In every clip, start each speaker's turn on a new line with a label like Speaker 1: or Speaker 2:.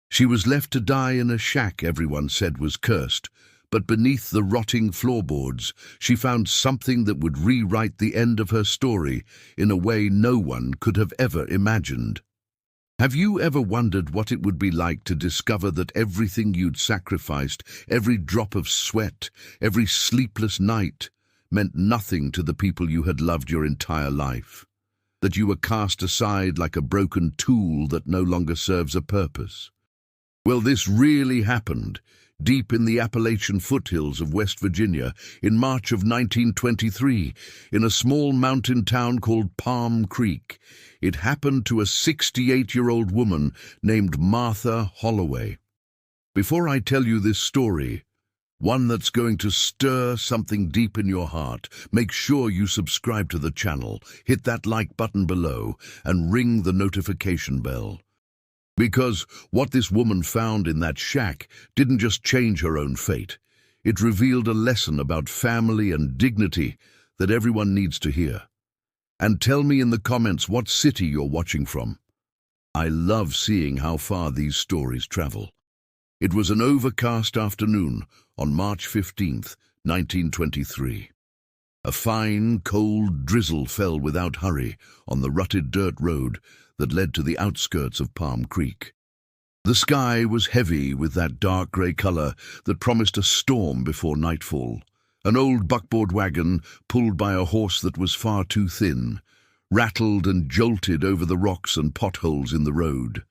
Speaker 1: She was left to die in a shack everyone said was cursed, but beneath the rotting floorboards, she found something that would rewrite the end of her story in a way no one could have ever imagined. Have you ever wondered what it would be like to discover that everything you'd sacrificed, every drop of sweat, every sleepless night, meant nothing to the people you had loved your entire life? That you were cast aside like a broken tool that no longer serves a purpose? Well, this really happened, deep in the Appalachian foothills of West Virginia, in March of 1923, in a small mountain town called Palm Creek. It happened to a 68-year-old woman named Martha Holloway. Before I tell you this story, one that's going to stir something deep in your heart, make sure you subscribe to the channel, hit that like button below, and ring the notification bell. Because what this woman found in that shack didn't just change her own fate. It revealed a lesson about family and dignity that everyone needs to hear. And tell me in the comments what city you're watching from. I love seeing how far these stories travel. It was an overcast afternoon on March 15th, 1923. A fine, cold drizzle fell without hurry on the rutted dirt road that led to the outskirts of Palm Creek. The sky was heavy with that dark grey colour that promised a storm before nightfall. An old buckboard wagon, pulled by a horse that was far too thin, rattled and jolted over the rocks and potholes in the road.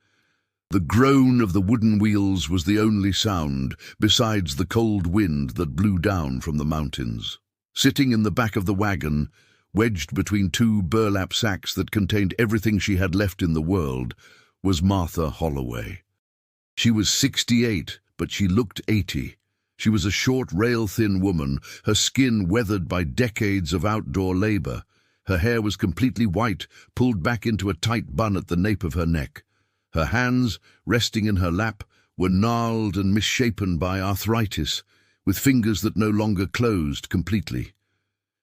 Speaker 1: The groan of the wooden wheels was the only sound, besides the cold wind that blew down from the mountains. Sitting in the back of the wagon, wedged between two burlap sacks that contained everything she had left in the world, was Martha Holloway. She was 68, but she looked 80. She was a short, rail-thin woman, her skin weathered by decades of outdoor labor. Her hair was completely white, pulled back into a tight bun at the nape of her neck. Her hands, resting in her lap, were gnarled and misshapen by arthritis, with fingers that no longer closed completely.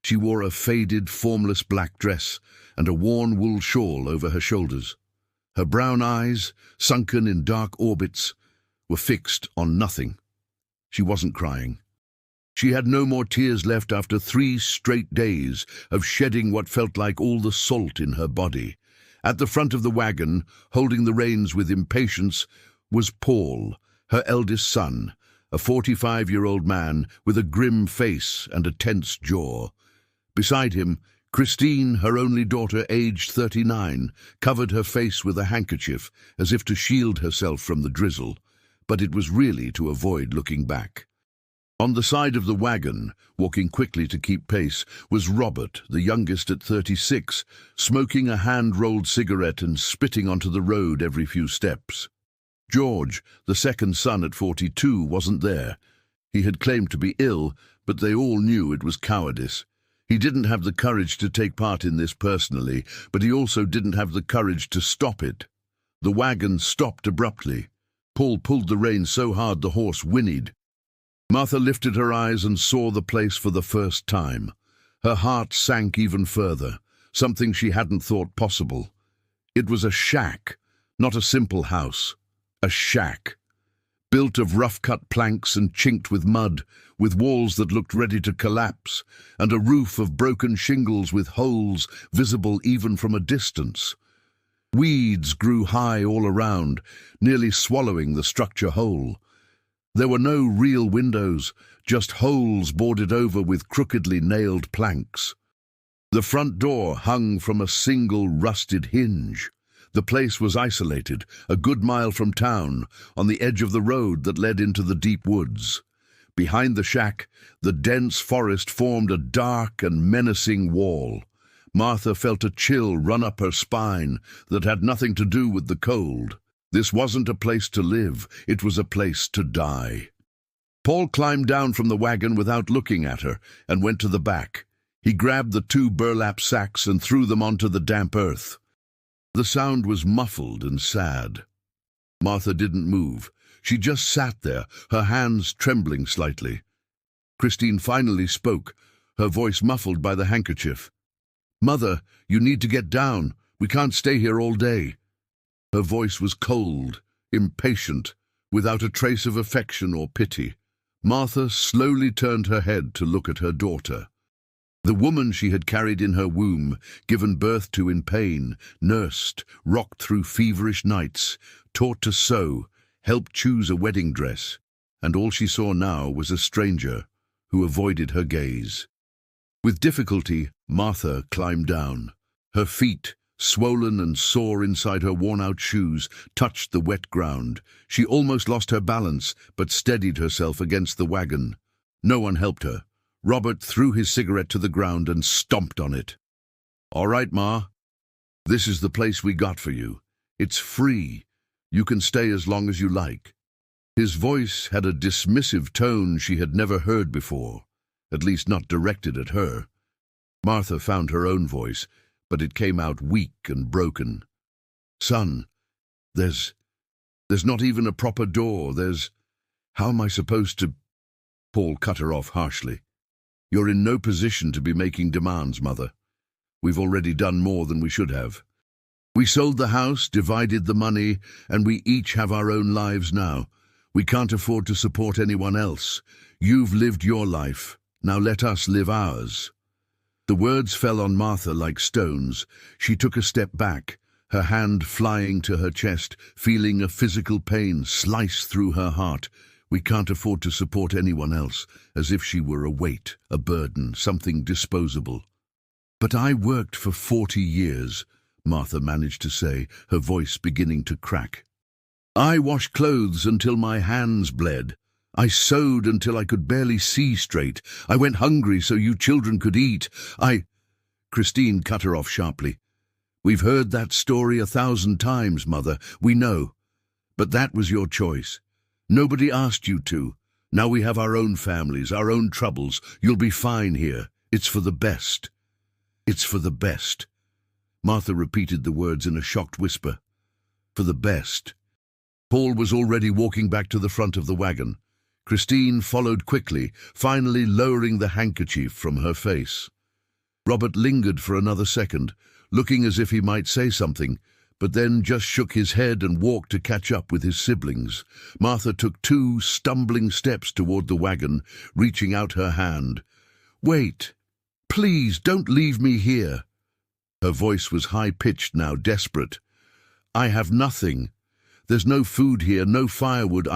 Speaker 1: She wore a faded, formless black dress and a worn wool shawl over her shoulders. Her brown eyes, sunken in dark orbits, were fixed on nothing. She wasn't crying. She had no more tears left after 3 straight days of shedding what felt like all the salt in her body. At the front of the wagon, holding the reins with impatience, was Paul, her eldest son, a 45-year-old man with a grim face and a tense jaw. Beside him, Christine, her only daughter, aged 39, covered her face with a handkerchief as if to shield herself from the drizzle, but it was really to avoid looking back. On the side of the wagon, walking quickly to keep pace, was Robert, the youngest at 36, smoking a hand-rolled cigarette and spitting onto the road every few steps. George, the second son at 42, wasn't there. He had claimed to be ill, but they all knew it was cowardice. He didn't have the courage to take part in this personally, but he also didn't have the courage to stop it. The wagon stopped abruptly. Paul pulled the reins so hard the horse whinnied. Martha lifted her eyes and saw the place for the first time. Her heart sank even further, something she hadn't thought possible. It was a shack, not a simple house. A shack. Built of rough-cut planks and chinked with mud, with walls that looked ready to collapse, and a roof of broken shingles with holes visible even from a distance. Weeds grew high all around, nearly swallowing the structure whole. There were no real windows, just holes boarded over with crookedly nailed planks. The front door hung from a single rusted hinge. The place was isolated, a good mile from town, on the edge of the road that led into the deep woods. Behind the shack, the dense forest formed a dark and menacing wall. Martha felt a chill run up her spine that had nothing to do with the cold. This wasn't a place to live, it was a place to die. Paul climbed down from the wagon without looking at her and went to the back. He grabbed the 2 burlap sacks and threw them onto the damp earth. The sound was muffled and sad. Martha didn't move. She just sat there, her hands trembling slightly. Christine finally spoke, her voice muffled by the handkerchief. "Mother, you need to get down. We can't stay here all day." Her voice was cold, impatient, without a trace of affection or pity. Martha slowly turned her head to look at her daughter. The woman she had carried in her womb, given birth to in pain, nursed, rocked through feverish nights, taught to sew, helped choose a wedding dress, and all she saw now was a stranger who avoided her gaze. With difficulty, Martha climbed down. Her feet, swollen and sore inside her worn-out shoes, touched the wet ground. She almost lost her balance, but steadied herself against the wagon. No one helped her. Robert threw his cigarette to the ground and stomped on it. "All right, Ma. This is the place we got for you. It's free. You can stay as long as you like." His voice had a dismissive tone she had never heard before, at least not directed at her. Martha found her own voice, but it came out weak and broken. "Son, there's not even a proper door. How am I supposed to—" Paul cut her off harshly. "You're in no position to be making demands, Mother. We've already done more than we should have. We sold the house, divided the money, and we each have our own lives now. We can't afford to support anyone else. You've lived your life. Now let us live ours." The words fell on Martha like stones. She took a step back, her hand flying to her chest, feeling a physical pain slice through her heart. We can't afford to support anyone else, as if she were a weight, a burden, something disposable. "But I worked for 40 years, Martha managed to say, her voice beginning to crack. "I washed clothes until my hands bled. I sewed until I could barely see straight. I went hungry so you children could eat. Christine cut her off sharply. "We've heard that story 1,000 times, Mother. We know. But that was your choice. Nobody asked you to. Now we have our own families, our own troubles. You'll be fine here. It's for the best. It's for the best." Martha repeated the words in a shocked whisper. "For the best." Paul was already walking back to the front of the wagon. Christine followed quickly, finally lowering the handkerchief from her face. Robert lingered for another second, looking as if he might say something, but then just shook his head and walked to catch up with his siblings. Martha took 2 stumbling steps toward the wagon, reaching out her hand. "Wait. Please, don't leave me here." Her voice was high-pitched now, desperate. "I have nothing. There's no food here, no firewood.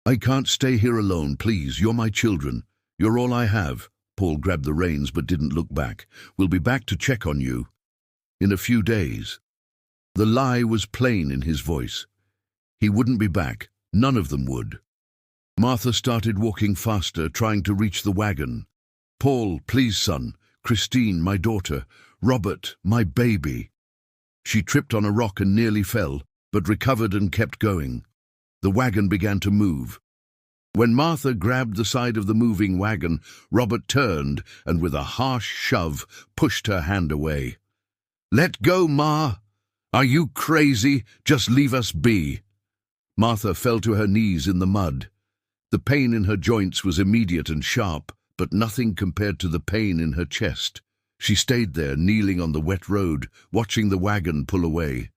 Speaker 1: I can't stay here alone, please. You're my children. You're all I have." Paul grabbed the reins but didn't look back. "We'll be back to check on you. In a few days." The lie was plain in his voice. He wouldn't be back. None of them would. Martha started walking faster, trying to reach the wagon. "Paul, please, son. Christine, my daughter. Robert, my baby." She tripped on a rock and nearly fell, but recovered and kept going. The wagon began to move. When Martha grabbed the side of the moving wagon, Robert turned and with a harsh shove pushed her hand away. "Let go, Ma! Are you crazy? Just leave us be." Martha fell to her knees in the mud. The pain in her joints was immediate and sharp, but nothing compared to the pain in her chest. She stayed there, kneeling on the wet road, watching the wagon pull away.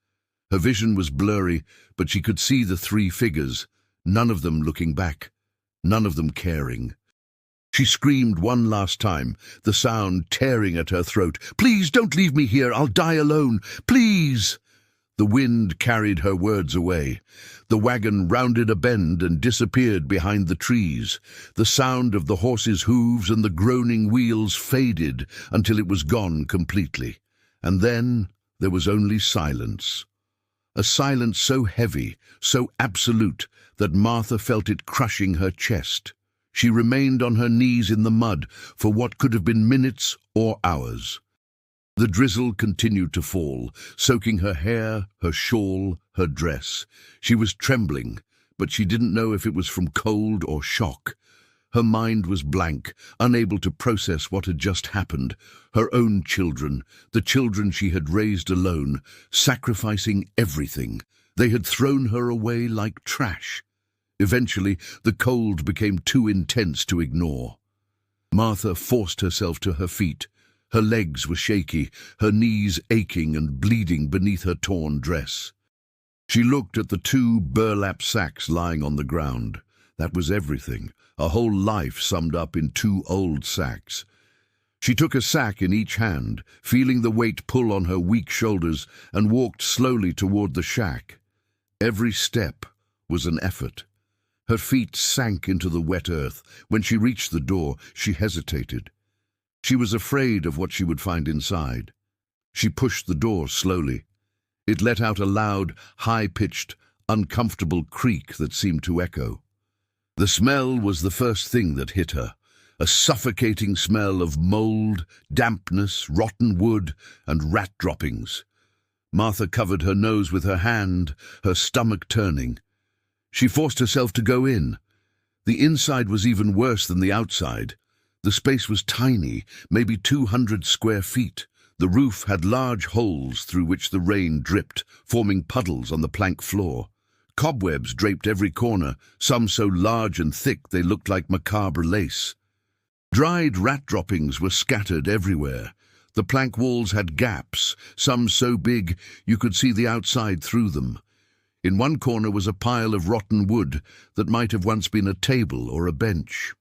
Speaker 1: Her vision was blurry, but she could see the 3 figures, none of them looking back, none of them caring. She screamed one last time, the sound tearing at her throat. "Please don't leave me here. I'll die alone. Please!" The wind carried her words away. The wagon rounded a bend and disappeared behind the trees. The sound of the horses' hooves and the groaning wheels faded until it was gone completely. And then there was only silence. A silence so heavy, so absolute, that Martha felt it crushing her chest. She remained on her knees in the mud for what could have been minutes or hours. The drizzle continued to fall, soaking her hair, her shawl, her dress. She was trembling, but she didn't know if it was from cold or shock. Her mind was blank, unable to process what had just happened. Her own children, the children she had raised alone, sacrificing everything. They had thrown her away like trash. Eventually, the cold became too intense to ignore. Martha forced herself to her feet. Her legs were shaky, her knees aching and bleeding beneath her torn dress. She looked at the 2 burlap sacks lying on the ground. That was everything, a whole life summed up in 2 old sacks. She took a sack in each hand, feeling the weight pull on her weak shoulders, and walked slowly toward the shack. Every step was an effort. Her feet sank into the wet earth. When she reached the door, she hesitated. She was afraid of what she would find inside. She pushed the door slowly. It let out a loud, high-pitched, uncomfortable creak that seemed to echo. The smell was the first thing that hit her, a suffocating smell of mold, dampness, rotten wood, and rat droppings. Martha covered her nose with her hand, her stomach turning. She forced herself to go in. The inside was even worse than the outside. The space was tiny, maybe 200 square feet. The roof had large holes through which the rain dripped, forming puddles on the plank floor. Cobwebs draped every corner, some so large and thick they looked like macabre lace. Dried rat droppings were scattered everywhere. The plank walls had gaps, some so big you could see the outside through them. In one corner was a pile of rotten wood that might have once been a table or a bench.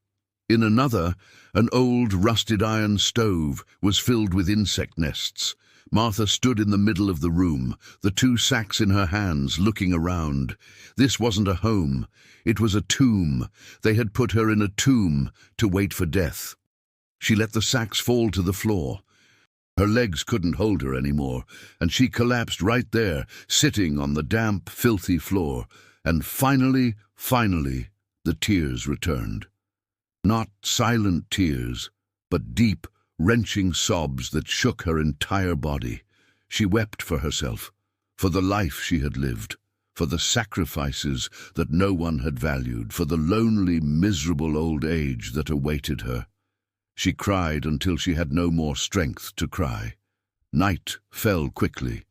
Speaker 1: In another, an old rusted iron stove was filled with insect nests. Martha stood in the middle of the room, the 2 sacks in her hands, looking around. This wasn't a home. It was a tomb. They had put her in a tomb to wait for death. She let the sacks fall to the floor. Her legs couldn't hold her anymore, and she collapsed right there, sitting on the damp, filthy floor. And finally, the tears returned. Not silent tears, but deep, wrenching sobs that shook her entire body. She wept for herself, for the life she had lived, for the sacrifices that no one had valued, for the lonely, miserable old age that awaited her. She cried until she had no more strength to cry. Night fell quickly.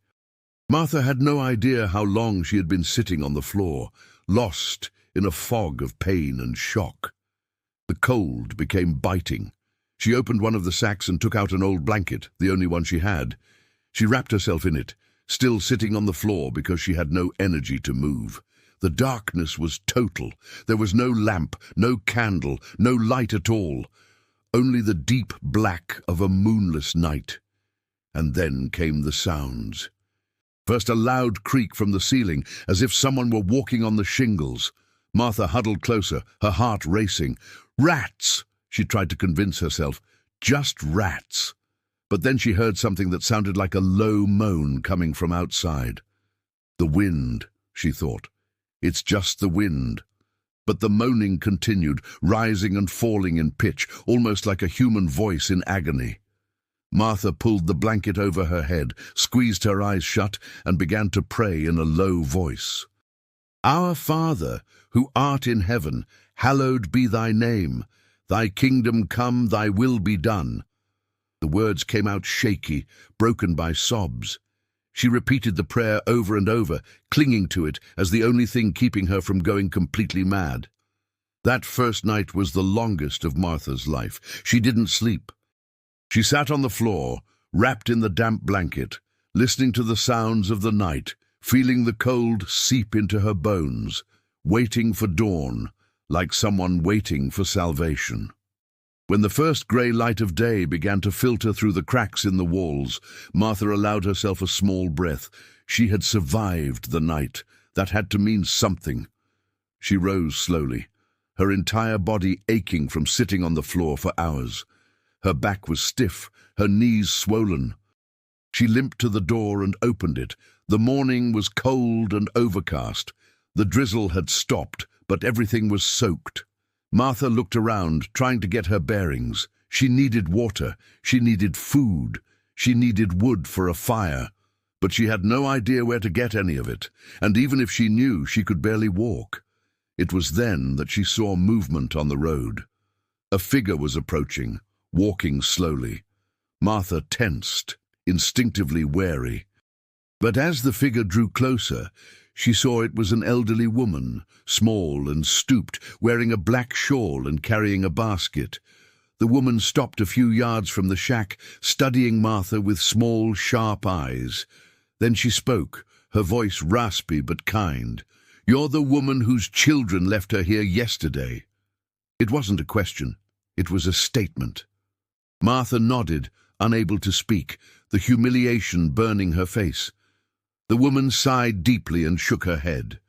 Speaker 1: Martha had no idea how long she had been sitting on the floor, lost in a fog of pain and shock. The cold became biting. She opened one of the sacks and took out an old blanket, the only one she had. She wrapped herself in it, still sitting on the floor because she had no energy to move. The darkness was total. There was no lamp, no candle, no light at all. Only the deep black of a moonless night. And then came the sounds. First a loud creak from the ceiling, as if someone were walking on the shingles. Martha huddled closer, her heart racing. Rats! She tried to convince herself. Just rats. But then she heard something that sounded like a low moan coming from outside. The wind, she thought. It's just the wind. But the moaning continued, rising and falling in pitch, almost like a human voice in agony. Martha pulled the blanket over her head, squeezed her eyes shut, and began to pray in a low voice. Our Father, who art in heaven, hallowed be thy name. Thy kingdom come, thy will be done. The words came out shaky, broken by sobs. She repeated the prayer over and over, clinging to it as the only thing keeping her from going completely mad. That first night was the longest of Martha's life. She didn't sleep. She sat on the floor, wrapped in the damp blanket, listening to the sounds of the night, feeling the cold seep into her bones, waiting for dawn, like someone waiting for salvation. When the first grey light of day began to filter through the cracks in the walls, Martha allowed herself a small breath. She had survived the night. That had to mean something. She rose slowly, her entire body aching from sitting on the floor for hours. Her back was stiff, her knees swollen. She limped to the door and opened it. The morning was cold and overcast. The drizzle had stopped, but everything was soaked. Martha looked around, trying to get her bearings. She needed water, she needed food, she needed wood for a fire. But she had no idea where to get any of it, and even if she knew, she could barely walk. It was then that she saw movement on the road. A figure was approaching, walking slowly. Martha tensed, instinctively wary. But as the figure drew closer, she saw it was an elderly woman, small and stooped, wearing a black shawl and carrying a basket. The woman stopped a few yards from the shack, studying Martha with small, sharp eyes. Then she spoke, her voice raspy but kind. "You're the woman whose children left her here yesterday." It wasn't a question. It was a statement. Martha nodded, unable to speak, the humiliation burning her face. The woman sighed deeply and shook her head.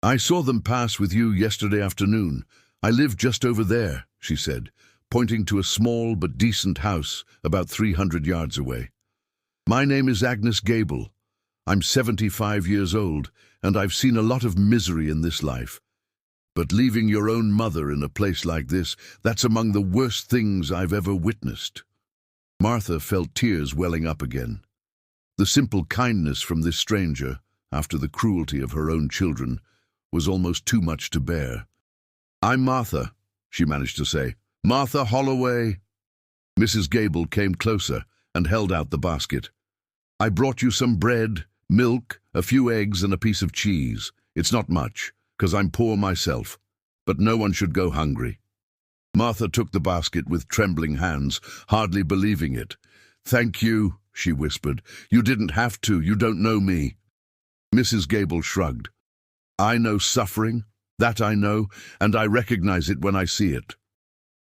Speaker 1: "I saw them pass with you yesterday afternoon. I live just over there," she said, pointing to a small but decent house about 300 yards away. "My name is Agnes Gable. I'm 75 years old, and I've seen a lot of misery in this life. But leaving your own mother in a place like this, that's among the worst things I've ever witnessed." Martha felt tears welling up again. The simple kindness from this stranger, after the cruelty of her own children, was almost too much to bear. "I'm Martha," she managed to say. "Martha Holloway." Mrs. Gable came closer and held out the basket. "I brought you some bread, milk, a few eggs and a piece of cheese. It's not much, 'cause I'm poor myself, but no one should go hungry." Martha took the basket with trembling hands, hardly believing it. "Thank you," she whispered. "You didn't have to. You don't know me." Mrs. Gable shrugged. "I know suffering, that I know, and I recognize it when I see it."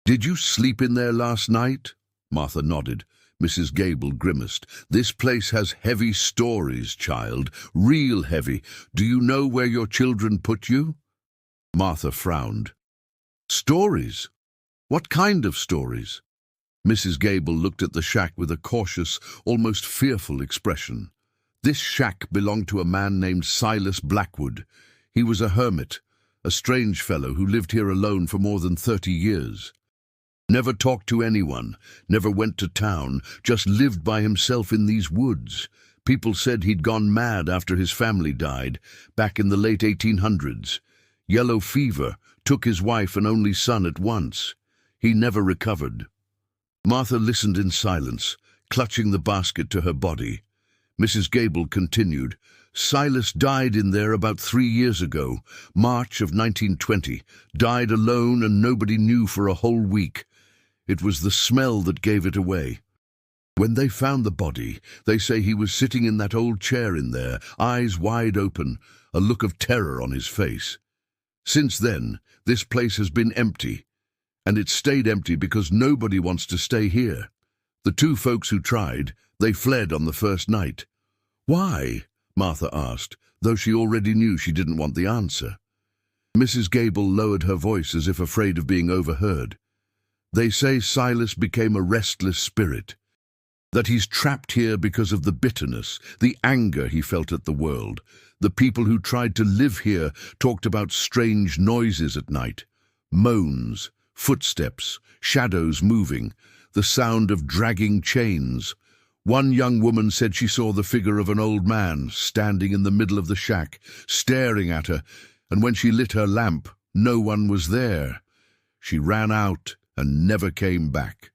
Speaker 1: "Did you sleep in there last night?" Martha nodded. Mrs. Gable grimaced. "This place has heavy stories, child, real heavy. Do you know where your children put you?" Martha frowned. "Stories? What kind of stories?" Mrs. Gable looked at the shack with a cautious, almost fearful expression. This shack belonged to a man named Silas Blackwood. He was a hermit, a strange fellow who lived here alone for more than 30 years. Never talked to anyone, never went to town, just lived by himself in these woods. People said he'd gone mad after his family died, back in the late 1800s. Yellow fever took his wife and only son at once. He never recovered. Martha listened in silence, clutching the basket to her body. Mrs. Gable continued. "Silas died in there about 3 years ago, March of 1920. Died alone and nobody knew for a whole week. It was the smell that gave it away. When they found the body, they say he was sitting in that old chair in there, eyes wide open, a look of terror on his face. Since then, this place has been empty, and it stayed empty because nobody wants to stay here. The 2 folks who tried, they fled on the first night." "Why?" Martha asked, though she already knew she didn't want the answer. Mrs. Gable lowered her voice as if afraid of being overheard. "They say Silas became a restless spirit, that he's trapped here because of the bitterness, the anger he felt at the world. The people who tried to live here talked about strange noises at night, moans, footsteps, shadows moving, the sound of dragging chains. One young woman said she saw the figure of an old man standing in the middle of the shack, staring at her, and when she lit her lamp, no one was there. She ran out and never came back.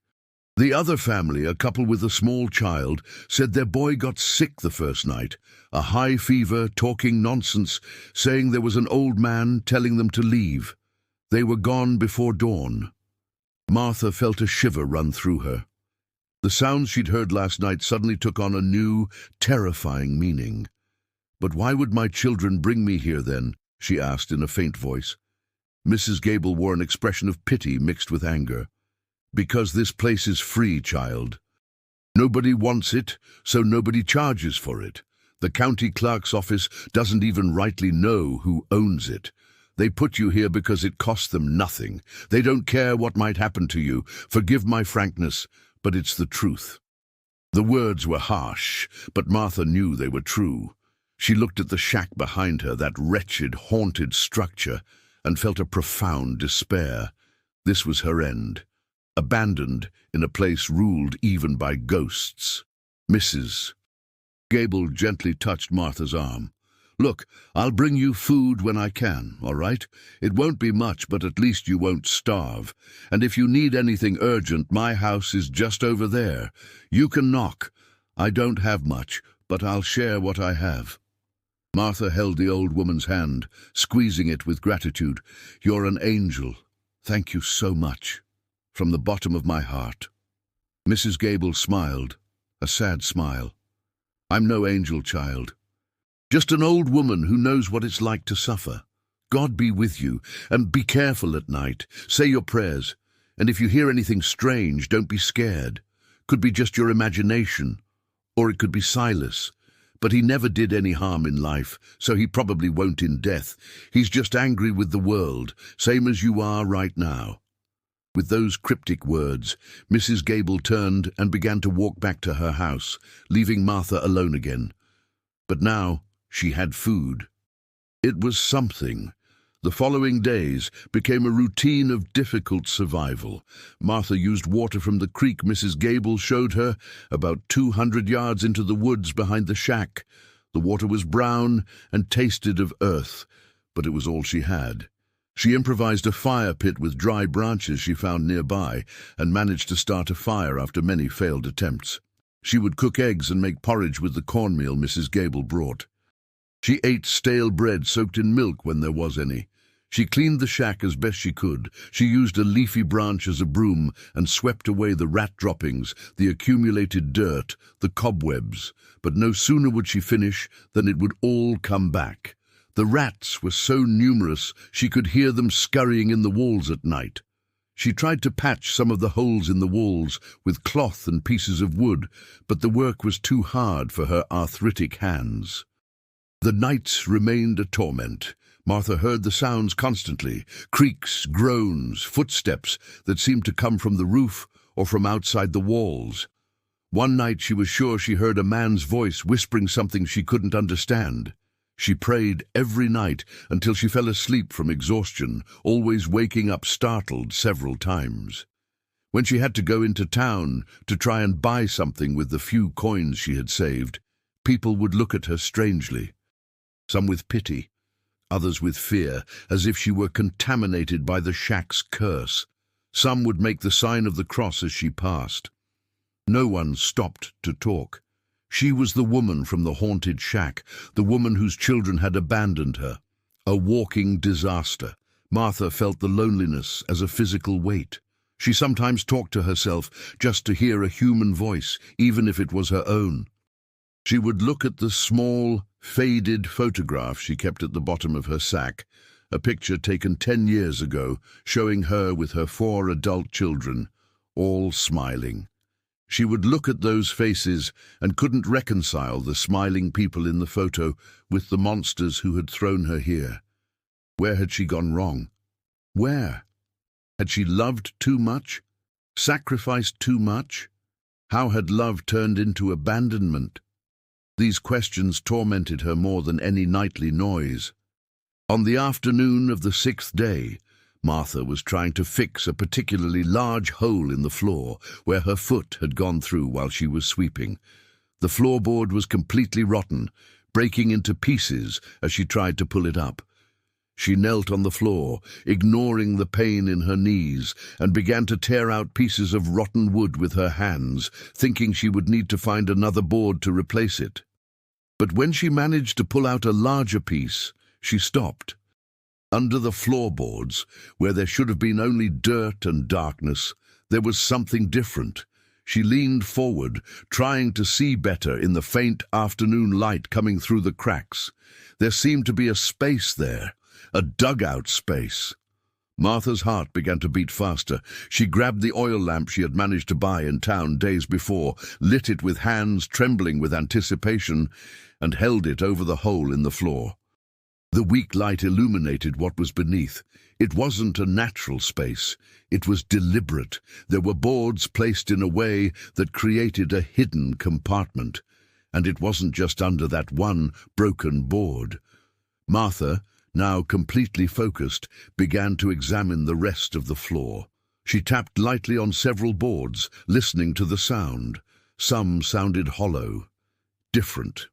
Speaker 1: The other family, a couple with a small child, said their boy got sick the first night, a high fever, talking nonsense, saying there was an old man telling them to leave. They were gone before dawn." Martha felt a shiver run through her. The sounds she'd heard last night suddenly took on a new, terrifying meaning. "But why would my children bring me here then?" she asked in a faint voice. Mrs. Gable wore an expression of pity mixed with anger. "Because this place is free, child. Nobody wants it, so nobody charges for it. The county clerk's office doesn't even rightly know who owns it. They put you here because it costs them nothing. They don't care what might happen to you. Forgive my frankness, but it's the truth." The words were harsh, but Martha knew they were true. She looked at the shack behind her, that wretched, haunted structure, and felt a profound despair. This was her end. Abandoned in a place ruled even by ghosts. Mrs. Gable gently touched Martha's arm. "Look, I'll bring you food when I can, all right? It won't be much, but at least you won't starve. And if you need anything urgent, my house is just over there. You can knock. I don't have much, but I'll share what I have." Martha held the old woman's hand, squeezing it with gratitude. "You're an angel. Thank you so much. From the bottom of my heart." Mrs. Gable smiled, a sad smile. "I'm no angel, child. Just an old woman who knows what it's like to suffer. God be with you, and be careful at night. Say your prayers, and if you hear anything strange, don't be scared. Could be just your imagination, or it could be Silas. But he never did any harm in life, so he probably won't in death. He's just angry with the world, same as you are right now." With those cryptic words, Mrs. Gable turned and began to walk back to her house, leaving Martha alone again. But now she had food. It was something. The following days became a routine of difficult survival. Martha used water from the creek Mrs. Gable showed her, about 200 yards into the woods behind the shack. The water was brown and tasted of earth, but it was all she had. She improvised a fire pit with dry branches she found nearby and managed to start a fire after many failed attempts. She would cook eggs and make porridge with the cornmeal Mrs. Gable brought. She ate stale bread soaked in milk when there was any. She cleaned the shack as best she could. She used a leafy branch as a broom and swept away the rat droppings, the accumulated dirt, the cobwebs. But no sooner would she finish than it would all come back. The rats were so numerous she could hear them scurrying in the walls at night. She tried to patch some of the holes in the walls with cloth and pieces of wood, but the work was too hard for her arthritic hands. The nights remained a torment. Martha heard the sounds constantly, creaks, groans, footsteps that seemed to come from the roof or from outside the walls. One night she was sure she heard a man's voice whispering something she couldn't understand. She prayed every night until she fell asleep from exhaustion, always waking up startled several times. When she had to go into town to try and buy something with the few coins she had saved, people would look at her strangely. Some with pity, others with fear, as if she were contaminated by the shack's curse. Some would make the sign of the cross as she passed. No one stopped to talk. She was the woman from the haunted shack, the woman whose children had abandoned her. A walking disaster. Martha felt the loneliness as a physical weight. She sometimes talked to herself just to hear a human voice, even if it was her own. She would look at the small, faded photograph she kept at the bottom of her sack, a picture taken 10 years ago, showing her with her 4 adult children, all smiling. She would look at those faces and couldn't reconcile the smiling people in the photo with the monsters who had thrown her here. Where had she gone wrong? Where? Had she loved too much? Sacrificed too much? How had love turned into abandonment? These questions tormented her more than any nightly noise. On the afternoon of the 6th day, Martha was trying to fix a particularly large hole in the floor where her foot had gone through while she was sweeping. The floorboard was completely rotten, breaking into pieces as she tried to pull it up. She knelt on the floor, ignoring the pain in her knees, and began to tear out pieces of rotten wood with her hands, thinking she would need to find another board to replace it. But when she managed to pull out a larger piece, she stopped. Under the floorboards, where there should have been only dirt and darkness, there was something different. She leaned forward, trying to see better in the faint afternoon light coming through the cracks. There seemed to be a space there, a dugout space. Martha's heart began to beat faster. She grabbed the oil lamp she had managed to buy in town days before, lit it with hands trembling with anticipation, and held it over the hole in the floor. The weak light illuminated what was beneath. It wasn't a natural space. It was deliberate. There were boards placed in a way that created a hidden compartment. And it wasn't just under that one broken board. Martha, now completely focused, began to examine the rest of the floor. She tapped lightly on several boards, listening to the sound. Some sounded hollow, different.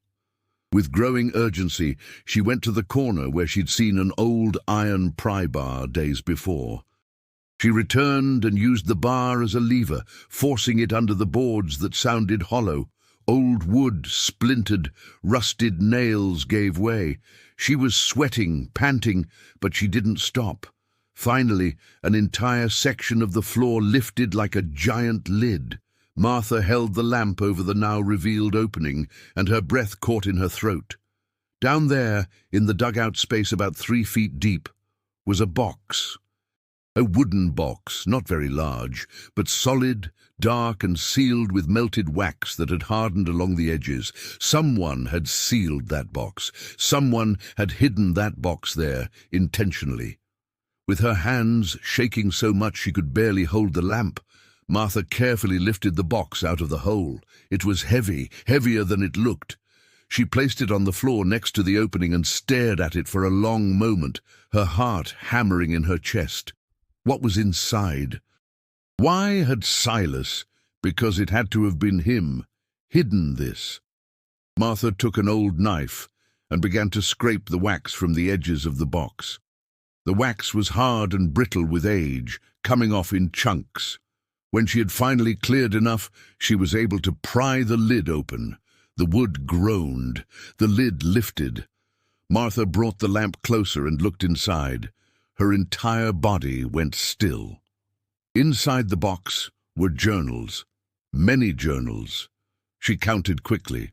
Speaker 1: With growing urgency, she went to the corner where she'd seen an old iron pry bar days before. She returned and used the bar as a lever, forcing it under the boards that sounded hollow. Old wood splintered, rusted nails gave way. She was sweating, panting, but she didn't stop. Finally, an entire section of the floor lifted like a giant lid. Martha held the lamp over the now revealed opening, and her breath caught in her throat. Down there, in the dugout space about 3 feet deep, was a box. A wooden box, not very large, but solid, dark and sealed with melted wax that had hardened along the edges. Someone had sealed that box. Someone had hidden that box there, intentionally. With her hands shaking so much she could barely hold the lamp, Martha carefully lifted the box out of the hole. It was heavy, heavier than it looked. She placed it on the floor next to the opening and stared at it for a long moment, her heart hammering in her chest. What was inside? Why had Silas, because it had to have been him, hidden this? Martha took an old knife and began to scrape the wax from the edges of the box. The wax was hard and brittle with age, coming off in chunks. When she had finally cleared enough, she was able to pry the lid open. The wood groaned. The lid lifted. Martha brought the lamp closer and looked inside. Her entire body went still. Inside the box were journals, many journals. She counted quickly.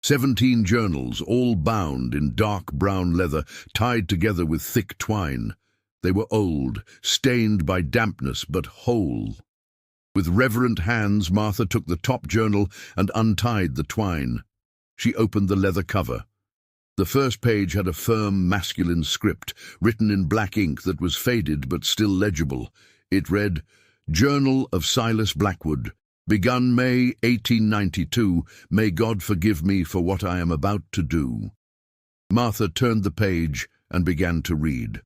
Speaker 1: 17 journals, all bound in dark brown leather, tied together with thick twine. They were old, stained by dampness, but whole. With reverent hands, Martha took the top journal and untied the twine. She opened the leather cover. The first page had a firm, masculine script, written in black ink that was faded but still legible. It read, "Journal of Silas Blackwood, begun May 1892. May God forgive me for what I am about to do." Martha turned the page and began to read.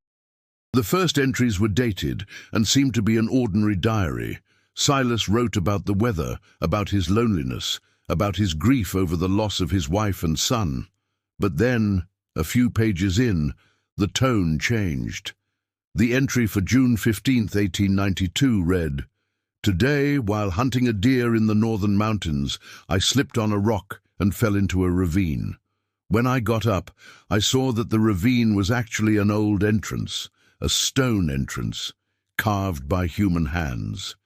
Speaker 1: The first entries were dated and seemed to be an ordinary diary. Silas wrote about the weather, about his loneliness, about his grief over the loss of his wife and son. But then, a few pages in, the tone changed. The entry for June 15th, 1892 read, "Today, while hunting a deer in the northern mountains, I slipped on a rock and fell into a ravine. When I got up, I saw that the ravine was actually an old entrance, a stone entrance, carved by human hands.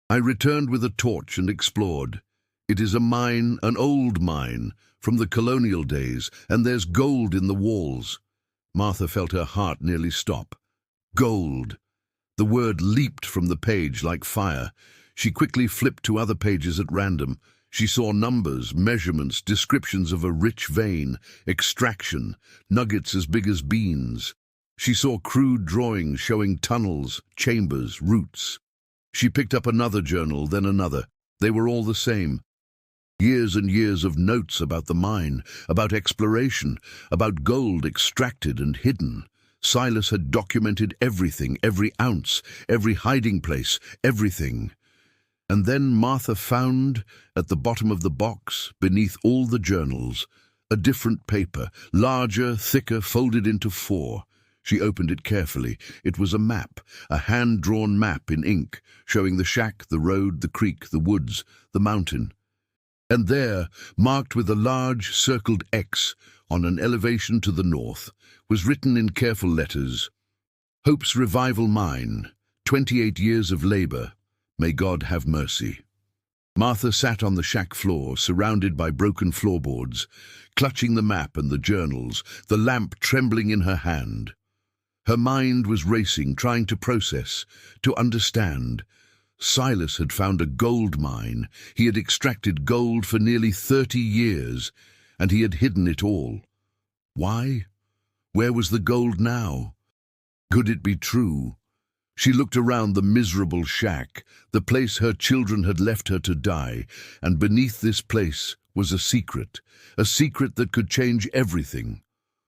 Speaker 1: I returned with a torch and explored. It is a mine, an old mine, from the colonial days, and there's gold in the walls." Martha felt her heart nearly stop. Gold. The word leaped from the page like fire. She quickly flipped to other pages at random. She saw numbers, measurements, descriptions of a rich vein, extraction, nuggets as big as beans. She saw crude drawings showing tunnels, chambers, routes. She picked up another journal, then another. They were all the same. Years and years of notes about the mine, about exploration, about gold extracted and hidden. Silas had documented everything, every ounce, every hiding place, everything. And then Martha found, at the bottom of the box, beneath all the journals, a different paper, larger, thicker, folded into 4. She opened it carefully. It was a map, a hand-drawn map in ink, showing the shack, the road, the creek, the woods, the mountain. And there, marked with a large circled X on an elevation to the north, was written in careful letters, "Hope's Revival Mine, 28 years of labor. May God have mercy." Martha sat on the shack floor, surrounded by broken floorboards, clutching the map and the journals, the lamp trembling in her hand. Her mind was racing, trying to process, to understand. Silas had found a gold mine. He had extracted gold for nearly 30 years, and he had hidden it all. Why? Where was the gold now? Could it be true? She looked around the miserable shack, the place her children had left her to die, and beneath this place was a secret that could change everything.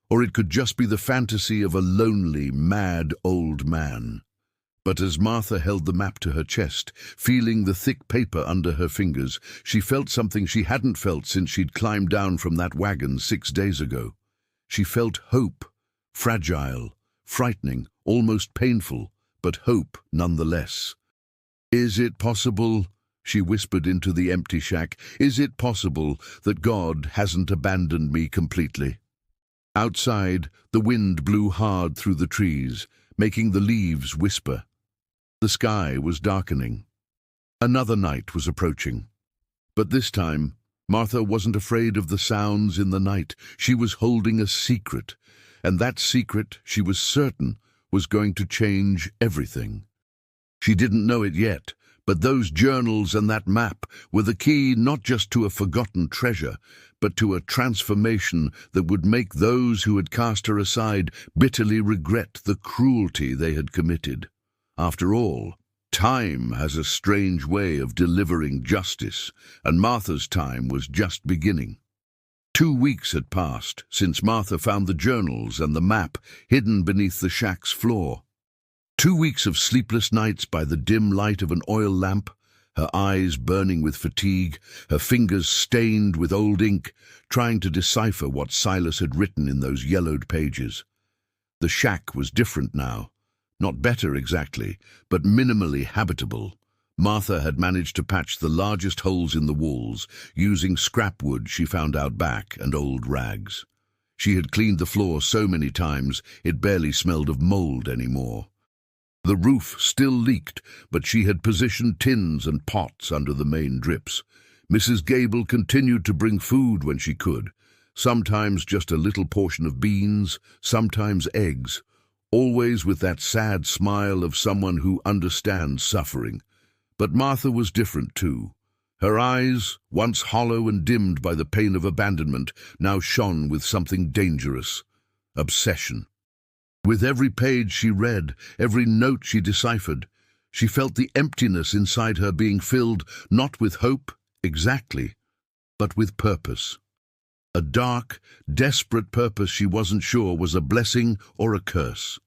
Speaker 1: Or it could just be the fantasy of a lonely, mad old man. But as Martha held the map to her chest, feeling the thick paper under her fingers, she felt something she hadn't felt since she'd climbed down from that wagon 6 days ago. She felt hope, fragile, frightening, almost painful, but hope nonetheless. "Is it possible," she whispered into the empty shack, "is it possible that God hasn't abandoned me completely?" Outside, the wind blew hard through the trees, making the leaves whisper. The sky was darkening. Another night was approaching. But this time, Martha wasn't afraid of the sounds in the night. She was holding a secret, and that secret, she was certain, was going to change everything. She didn't know it yet, but those journals and that map were the key not just to a forgotten treasure, but to a transformation that would make those who had cast her aside bitterly regret the cruelty they had committed. After all, time has a strange way of delivering justice, and Martha's time was just beginning. 2 weeks had passed since Martha found the journals and the map hidden beneath the shack's floor. 2 weeks of sleepless nights by the dim light of an oil lamp, her eyes burning with fatigue, her fingers stained with old ink, trying to decipher what Silas had written in those yellowed pages. The shack was different now. Not better exactly, but minimally habitable. Martha had managed to patch the largest holes in the walls, using scrap wood she found out back and old rags. She had cleaned the floor so many times it barely smelled of mold anymore. The roof still leaked, but she had positioned tins and pots under the main drips. Mrs. Gable continued to bring food when she could, sometimes just a little portion of beans, sometimes eggs, always with that sad smile of someone who understands suffering. But Martha was different too. Her eyes, once hollow and dimmed by the pain of abandonment, now shone with something dangerous: obsession. With every page she read, every note she deciphered, she felt the emptiness inside her being filled not with hope, exactly, but with purpose. A dark, desperate purpose she wasn't sure was a blessing or a curse.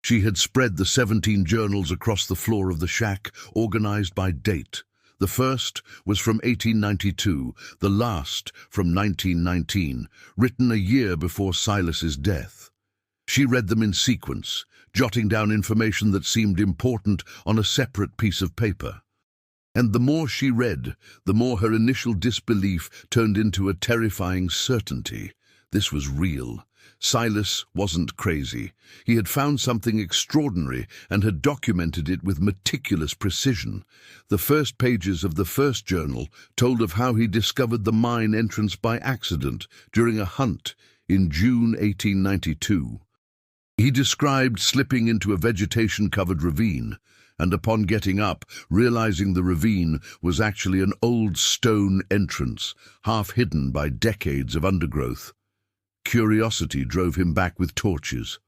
Speaker 1: She had spread the 17 journals across the floor of the shack, organized by date. The first was from 1892, the last from 1919, written a year before Silas's death. She read them in sequence, jotting down information that seemed important on a separate piece of paper. And the more she read, the more her initial disbelief turned into a terrifying certainty. This was real. Silas wasn't crazy. He had found something extraordinary and had documented it with meticulous precision. The first pages of the first journal told of how he discovered the mine entrance by accident during a hunt in June 1892. He described slipping into a vegetation-covered ravine, and upon getting up, realizing the ravine was actually an old stone entrance, half hidden by decades of undergrowth. Curiosity drove him back with torches.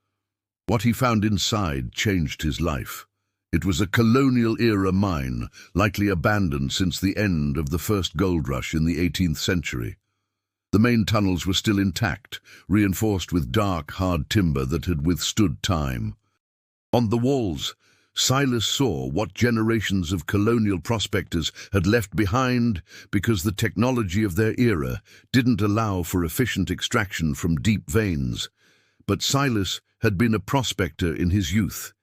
Speaker 1: What he found inside changed his life. It was a colonial-era mine, likely abandoned since the end of the first gold rush in the 18th century. The main tunnels were still intact, reinforced with dark, hard timber that had withstood time. On the walls, Silas saw what generations of colonial prospectors had left behind because the technology of their era didn't allow for efficient extraction from deep veins. But Silas had been a prospector in his youth.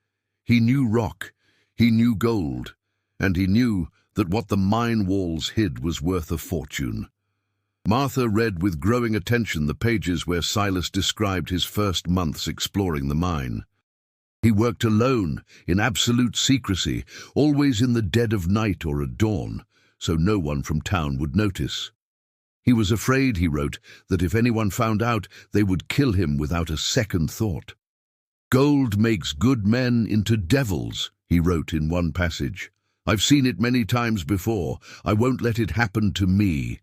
Speaker 1: He knew rock, he knew gold, and he knew that what the mine walls hid was worth a fortune. Martha read with growing attention the pages where Silas described his first months exploring the mine. He worked alone, in absolute secrecy, always in the dead of night or at dawn, so no one from town would notice. He was afraid, he wrote, that if anyone found out, they would kill him without a second thought. "Gold makes good men into devils," he wrote in one passage. "I've seen it many times before. I won't let it happen to me."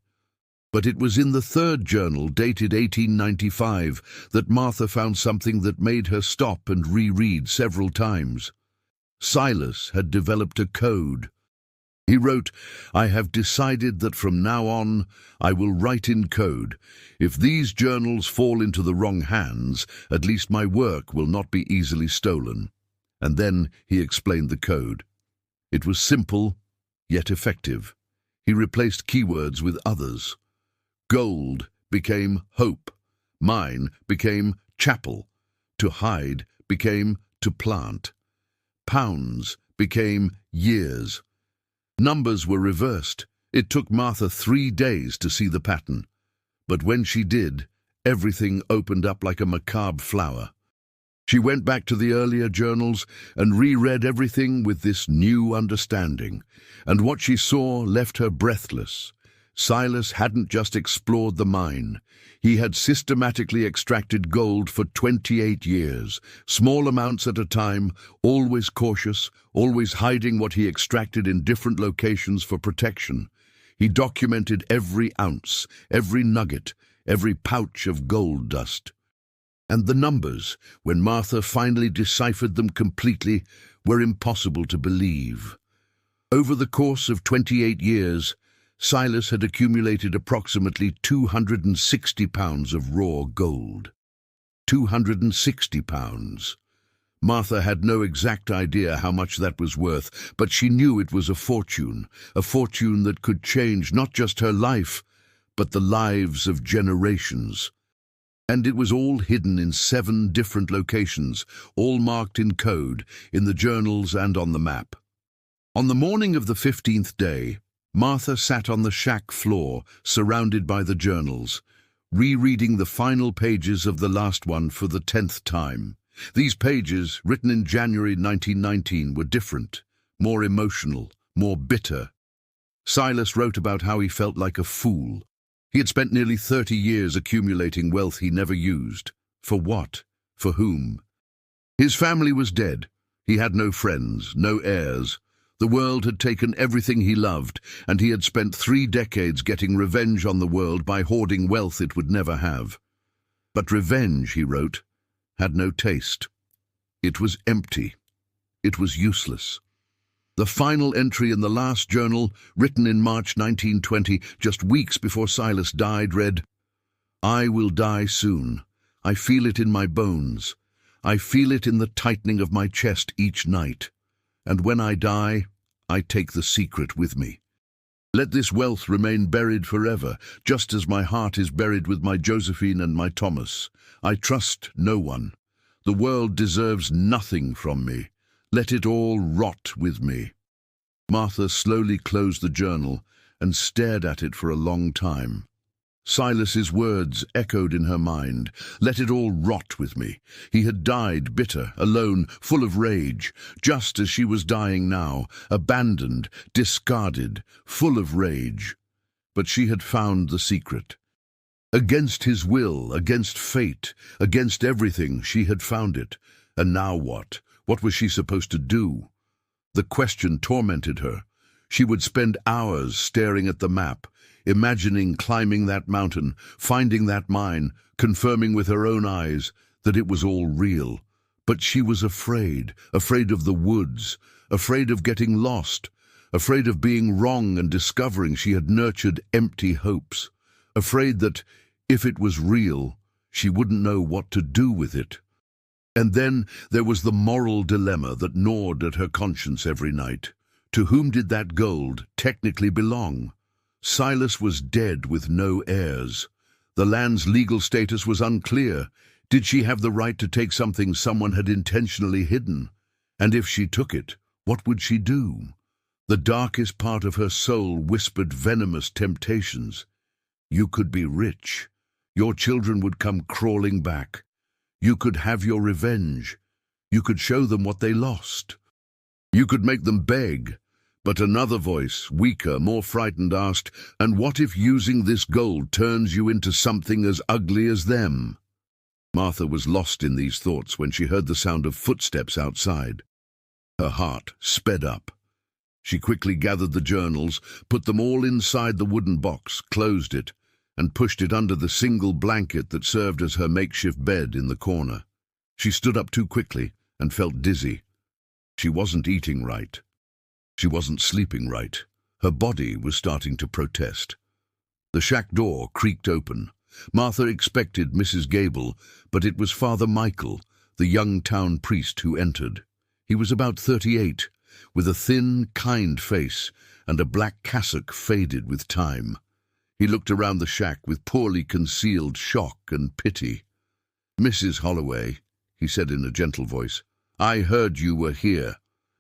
Speaker 1: But it was in the third journal, dated 1895, that Martha found something that made her stop and reread several times. Silas had developed a code. He wrote, "I have decided that from now on I will write in code. If these journals fall into the wrong hands, at least my work will not be easily stolen." And then he explained the code. It was simple, yet effective. He replaced keywords with others. Gold became hope. Mine became chapel. To hide became to plant. Pounds became years. Numbers were reversed. It took Martha 3 days to see the pattern. But when she did, everything opened up like a macabre flower. She went back to the earlier journals and reread everything with this new understanding. And what she saw left her breathless. Silas hadn't just explored the mine. He had systematically extracted gold for 28 years, small amounts at a time, always cautious, always hiding what he extracted in different locations for protection. He documented every ounce, every nugget, every pouch of gold dust. And the numbers, when Martha finally deciphered them completely, were impossible to believe. Over the course of 28 years, Silas had accumulated approximately 260 pounds of raw gold. 260 pounds. Martha had no exact idea how much that was worth, but she knew it was a fortune that could change not just her life, but the lives of generations. And it was all hidden in 7 different locations, all marked in code, in the journals and on the map. On the morning of the 15th day, Martha sat on the shack floor, surrounded by the journals, rereading the final pages of the last one for the 10th time. These pages, written in January 1919, were different, more emotional, more bitter. Silas wrote about how he felt like a fool. He had spent nearly 30 years accumulating wealth he never used. For what? For whom? His family was dead. He had no friends, no heirs. The world had taken everything he loved, and he had spent 3 decades getting revenge on the world by hoarding wealth it would never have. But revenge, he wrote, had no taste. It was empty. It was useless. The final entry in the last journal, written in March 1920, just weeks before Silas died, read, "I will die soon. I feel it in my bones. I feel it in the tightening of my chest each night. And when I die, I take the secret with me. Let this wealth remain buried forever, just as my heart is buried with my Josephine and my Thomas. I trust no one. The world deserves nothing from me. Let it all rot with me." Martha slowly closed the journal and stared at it for a long time. Silas's words echoed in her mind. Let it all rot with me. He had died bitter, alone, full of rage, just as she was dying now, abandoned, discarded, full of rage. But she had found the secret. Against his will, against fate, against everything, she had found it. And now what? What was she supposed to do? The question tormented her. She would spend hours staring at the map, imagining climbing that mountain, finding that mine, confirming with her own eyes that it was all real. But she was afraid of the woods, afraid of getting lost, afraid of being wrong and discovering she had nurtured empty hopes, afraid that, if it was real, she wouldn't know what to do with it. And then there was the moral dilemma that gnawed at her conscience every night. To whom did that gold technically belong? Silas was dead with no heirs. The land's legal status was unclear. Did she have the right to take something someone had intentionally hidden? And if she took it, what would she do? The darkest part of her soul whispered venomous temptations. You could be rich. Your children would come crawling back. You could have your revenge. You could show them what they lost. You could make them beg. But another voice, weaker, more frightened, asked, "And what if using this gold turns you into something as ugly as them?" Martha was lost in these thoughts when she heard the sound of footsteps outside. Her heart sped up. She quickly gathered the journals, put them all inside the wooden box, closed it, and pushed it under the single blanket that served as her makeshift bed in the corner. She stood up too quickly and felt dizzy. She wasn't eating right. She wasn't sleeping right. Her body was starting to protest. The shack door creaked open. Martha expected Mrs. Gable, but it was Father Michael, the young town priest, who entered. He was about 38, with a thin, kind face and a black cassock faded with time. He looked around the shack with poorly concealed shock and pity. "Mrs. Holloway," he said in a gentle voice, "I heard you were here.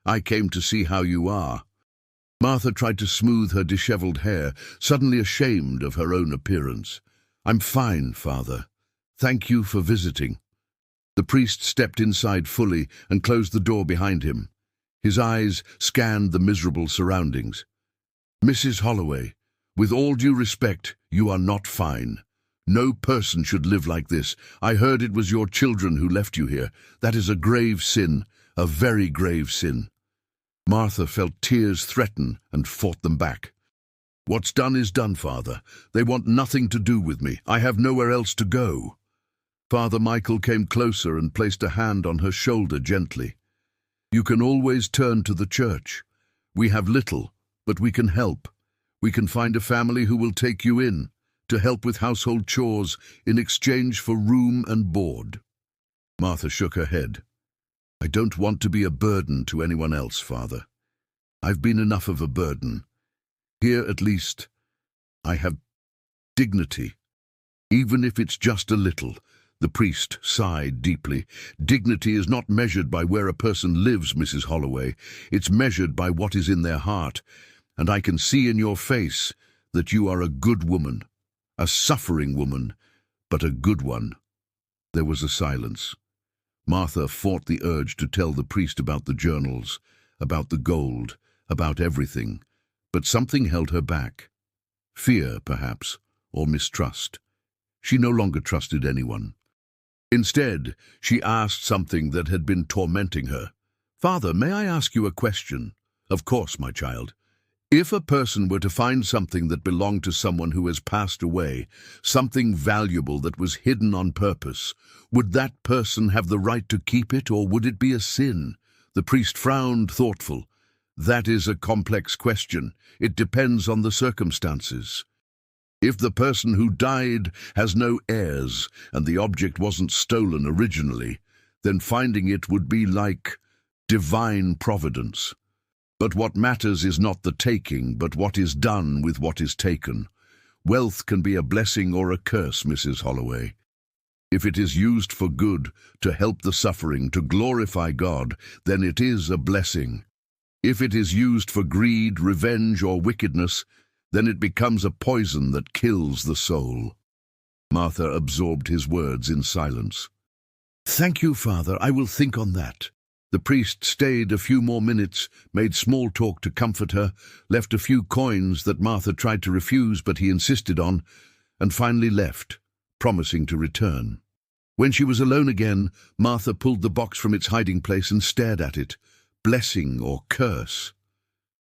Speaker 1: I came to see how you are." Martha tried to smooth her disheveled hair, suddenly ashamed of her own appearance. "I'm fine, Father. Thank you for visiting." The priest stepped inside fully and closed the door behind him. His eyes scanned the miserable surroundings. "Mrs. Holloway, With all due respect, you are not fine. No person should live like this. I heard it was your children who left you here. That is a grave sin, a very grave sin." Martha felt tears threaten and fought them back. "What's done is done, Father. They want nothing to do with me. I have nowhere else to go." Father Michael came closer and placed a hand on her shoulder gently. "You can always turn to the church. We have little, but we can help. We can find a family who will take you in, to help with household chores in exchange for room and board." Martha shook her head. "I don't want to be a burden to anyone else, Father. I've been enough of a burden. Here, at least, I have dignity. Even if it's just a little." The priest sighed deeply. "Dignity is not measured by where a person lives, Mrs. Holloway. It's measured by what is in their heart. And I can see in your face that you are a good woman. A suffering woman, but a good one." There was a silence. Martha fought the urge to tell the priest about the journals, about the gold, about everything. But something held her back. Fear, perhaps, or mistrust. She no longer trusted anyone. Instead, she asked something that had been tormenting her. "Father, may I ask you a question?" "Of course, my child." "If a person were to find something that belonged to someone who has passed away, something valuable that was hidden on purpose, would that person have the right to keep it, or would it be a sin?" The priest frowned, thoughtful. "That is a complex question. It depends on the circumstances. If the person who died has no heirs, and the object wasn't stolen originally, then finding it would be like divine providence. But what matters is not the taking, but what is done with what is taken. Wealth can be a blessing or a curse, Mrs. Holloway. If it is used for good, to help the suffering, to glorify God, then it is a blessing. If it is used for greed, revenge, or wickedness, then it becomes a poison that kills the soul." Martha absorbed his words in silence. "Thank you, Father. I will think on that." The priest stayed a few more minutes, made small talk to comfort her, left a few coins that Martha tried to refuse but he insisted on, and finally left, promising to return. When she was alone again, Martha pulled the box from its hiding place and stared at it. Blessing or curse?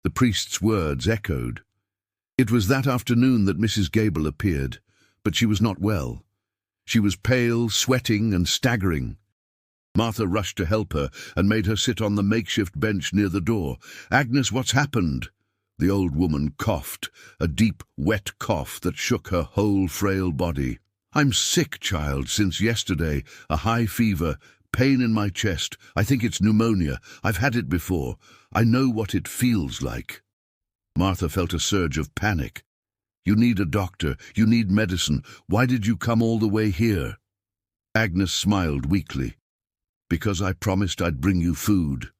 Speaker 1: The priest's words echoed. It was that afternoon that Mrs. Gable appeared, but she was not well. She was pale, sweating, and staggering. Martha rushed to help her and made her sit on the makeshift bench near the door. "Agnes, what's happened?" The old woman coughed, a deep, wet cough that shook her whole frail body. "I'm sick, child, since yesterday. A high fever, pain in my chest. I think it's pneumonia. I've had it before. I know what it feels like." Martha felt a surge of panic. "You need a doctor. You need medicine. Why did you come all the way here?" Agnes smiled weakly. "Because I promised I'd bring you food."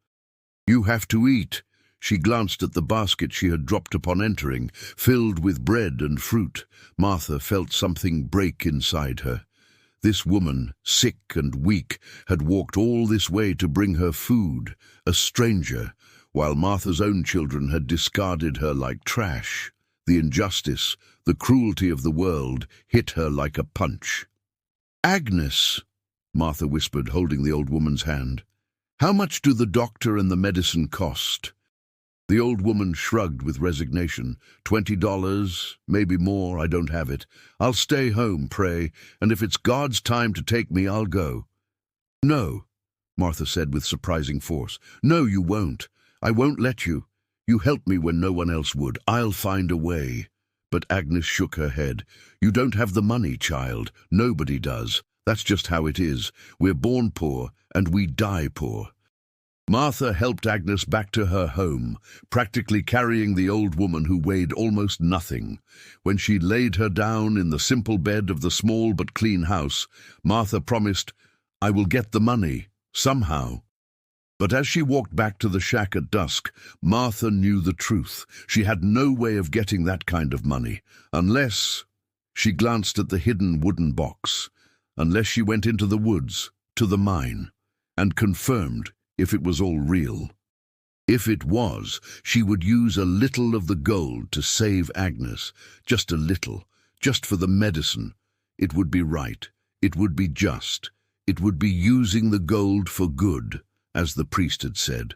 Speaker 1: "You have to eat." She glanced at the basket she had dropped upon entering, filled with bread and fruit. Martha felt something break inside her. This woman, sick and weak, had walked all this way to bring her food, a stranger, while Martha's own children had discarded her like trash. The injustice, the cruelty of the world hit her like a punch. "Agnes," Martha whispered, holding the old woman's hand. "How much do the doctor and the medicine cost?" The old woman shrugged with resignation. $20, maybe more, I don't have it. I'll stay home, pray, and if it's God's time to take me, I'll go." "No," Martha said with surprising force. "No, you won't. I won't let you. You helped me when no one else would. I'll find a way." But Agnes shook her head. "You don't have the money, child. Nobody does. That's just how it is. We're born poor, and we die poor." Martha helped Agnes back to her home, practically carrying the old woman who weighed almost nothing. When she laid her down in the simple bed of the small but clean house, Martha promised, "I will get the money, somehow." But as she walked back to the shack at dusk, Martha knew the truth. She had no way of getting that kind of money, unless— She glanced at the hidden wooden box. Unless she went into the woods, to the mine, and confirmed if it was all real. If it was, she would use a little of the gold to save Agnes, just a little, just for the medicine. It would be right, it would be just, it would be using the gold for good, as the priest had said.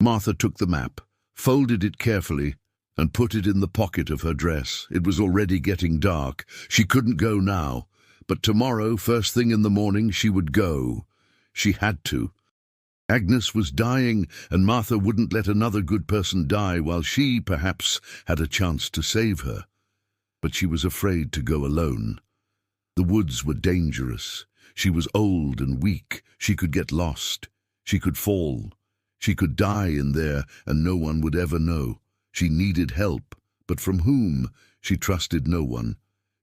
Speaker 1: Martha took the map, folded it carefully, and put it in the pocket of her dress. It was already getting dark. She couldn't go now, but tomorrow, first thing in the morning, she would go. She had to. Agnes was dying, and Martha wouldn't let another good person die while she, perhaps, had a chance to save her. But she was afraid to go alone. The woods were dangerous. She was old and weak. She could get lost. She could fall. She could die in there, and no one would ever know. She needed help, but from whom? She trusted no one.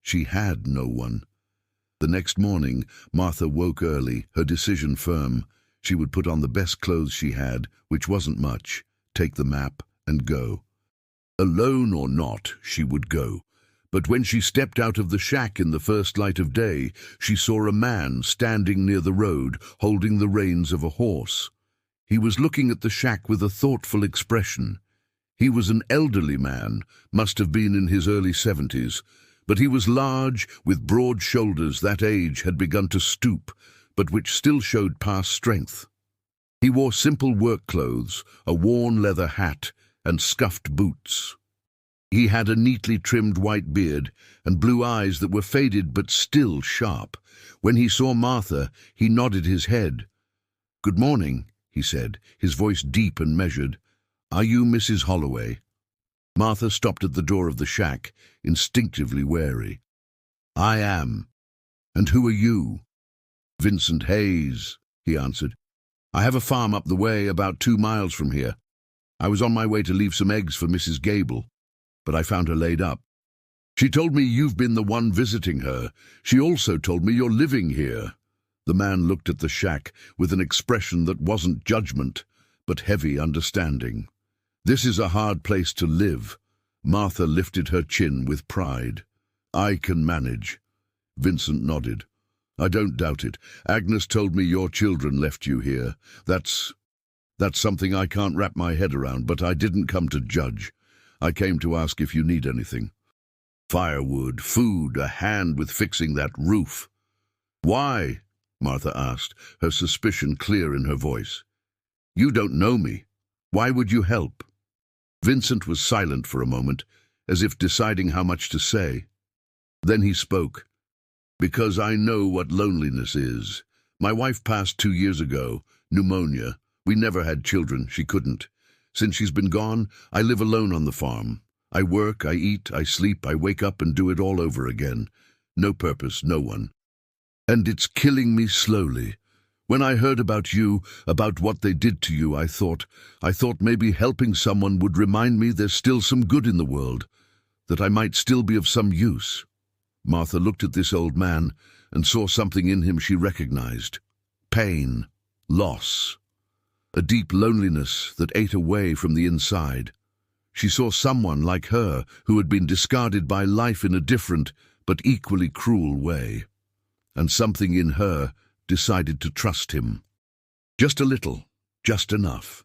Speaker 1: She had no one. The next morning, Martha woke early, her decision firm. She would put on the best clothes she had, which wasn't much, take the map, and go. Alone or not, she would go. But when she stepped out of the shack in the first light of day, she saw a man standing near the road, holding the reins of a horse. He was looking at the shack with a thoughtful expression. He was an elderly man, must have been in his early 70s, but he was large, with broad shoulders that age had begun to stoop, but which still showed past strength. He wore simple work clothes, a worn leather hat, and scuffed boots. He had a neatly trimmed white beard and blue eyes that were faded but still sharp. When he saw Martha, he nodded his head. "Good morning," he said, his voice deep and measured. "Are you Mrs. Holloway?" Martha stopped at the door of the shack, instinctively wary. "I am. And who are you?" "Vincent Hayes," he answered. "I have a farm up the way, about 2 miles from here. I was on my way to leave some eggs for Mrs. Gable, but I found her laid up. She told me you've been the one visiting her. She also told me you're living here." The man looked at the shack with an expression that wasn't judgment, but heavy understanding. "This is a hard place to live." Martha lifted her chin with pride. "I can manage." Vincent nodded. "I don't doubt it. Agnes told me your children left you here. That's something I can't wrap my head around, but I didn't come to judge. I came to ask if you need anything. Firewood, food, a hand with fixing that roof." "Why?" Martha asked, her suspicion clear in her voice. "You don't know me. Why would you help?" Vincent was silent for a moment, as if deciding how much to say. Then he spoke. "Because I know what loneliness is. My wife passed 2 years ago, pneumonia. We never had children, she couldn't. Since she's been gone, I live alone on the farm. I work, I eat, I sleep, I wake up and do it all over again. No purpose, no one. And it's killing me slowly. When I heard about you, about what they did to you, I thought maybe helping someone would remind me there's still some good in the world, that I might still be of some use." Martha looked at this old man and saw something in him she recognized. Pain, loss, a deep loneliness that ate away from the inside. She saw someone like her who had been discarded by life in a different but equally cruel way. And something in her decided to trust him. Just a little, just enough.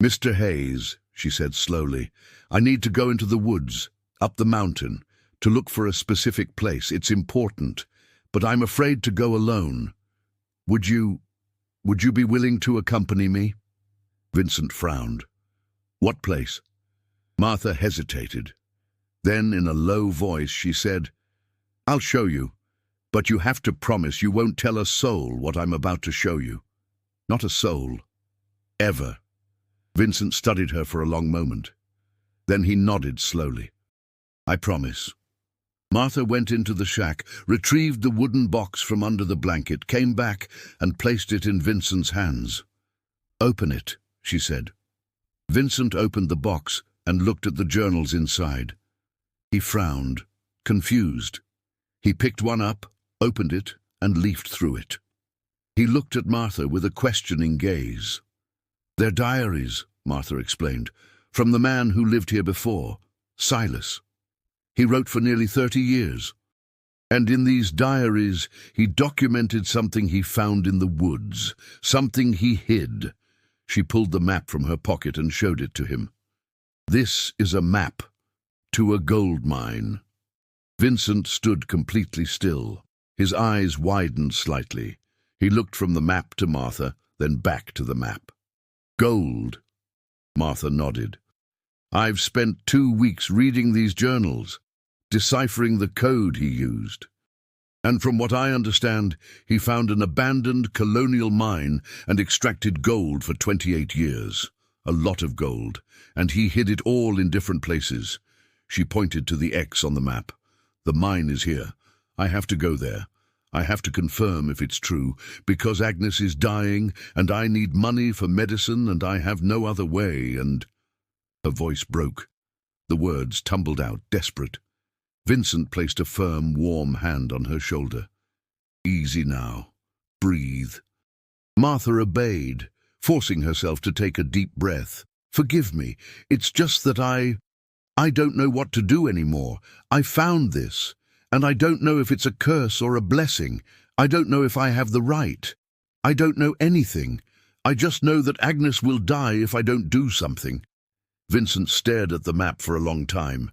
Speaker 1: "Mr. Hayes," she said slowly, "I need to go into the woods, up the mountain, to look for a specific place. It's important, but I'm afraid to go alone. Would you be willing to accompany me?" Vincent frowned. "What place?" Martha hesitated. Then, in a low voice, she said, "I'll show you, but you have to promise you won't tell a soul what I'm about to show you. Not a soul. Ever." Vincent studied her for a long moment. Then he nodded slowly. "I promise." Martha went into the shack, retrieved the wooden box from under the blanket, came back and placed it in Vincent's hands. "Open it," she said. Vincent opened the box and looked at the journals inside. He frowned, confused. He picked one up, opened it, and leafed through it. He looked at Martha with a questioning gaze. "They're diaries," Martha explained, "from the man who lived here before, Silas. He wrote for nearly 30 years. And in these diaries, he documented something he found in the woods, something he hid. She pulled the map from her pocket and showed it to him. "This is a map to a gold mine." Vincent stood completely still. His eyes widened slightly. He looked from the map to Martha, then back to the map. "Gold." Martha nodded. "I've spent 2 weeks reading these journals, deciphering the code he used. And from what I understand, he found an abandoned colonial mine and extracted gold for 28 years. A lot of gold, and he hid it all in different places." She pointed to the X on the map. "The mine is here. I have to go there. I have to confirm if it's true, because Agnes is dying, and I need money for medicine, and I have no other way, and—" Her voice broke. The words tumbled out, desperate. Vincent placed a firm, warm hand on her shoulder. "Easy now. Breathe." Martha obeyed, forcing herself to take a deep breath. "Forgive me. It's just that I don't know what to do anymore. I found this, and I don't know if it's a curse or a blessing. I don't know if I have the right. I don't know anything. I just know that Agnes will die if I don't do something." Vincent stared at the map for a long time.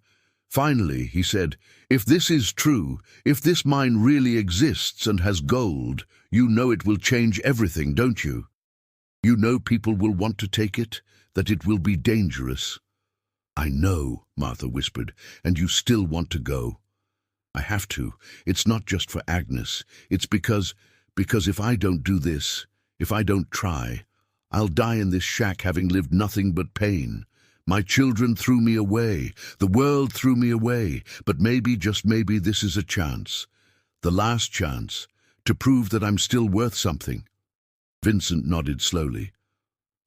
Speaker 1: Finally, he said, "If this is true, if this mine really exists and has gold, you know it will change everything, don't you? You know people will want to take it, that it will be dangerous." "I know," Martha whispered, "and you still want to go." "I have to. It's not just for Agnes. It's because if I don't do this, if I don't try, I'll die in this shack having lived nothing but pain. My children threw me away. The world threw me away. But maybe, just maybe, this is a chance. The last chance, to prove that I'm still worth something." Vincent nodded slowly.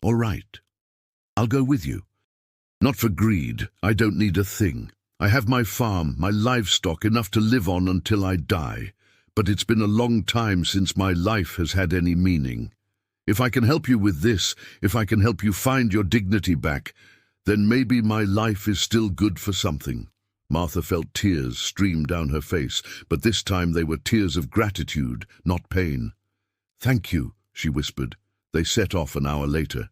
Speaker 1: "All right. I'll go with you. Not for greed. I don't need a thing. I have my farm, my livestock, enough to live on until I die. But it's been a long time since my life has had any meaning. If I can help you with this, if I can help you find your dignity back, then maybe my life is still good for something." Martha felt tears stream down her face, but this time they were tears of gratitude, not pain. "Thank you," she whispered. They set off an hour later.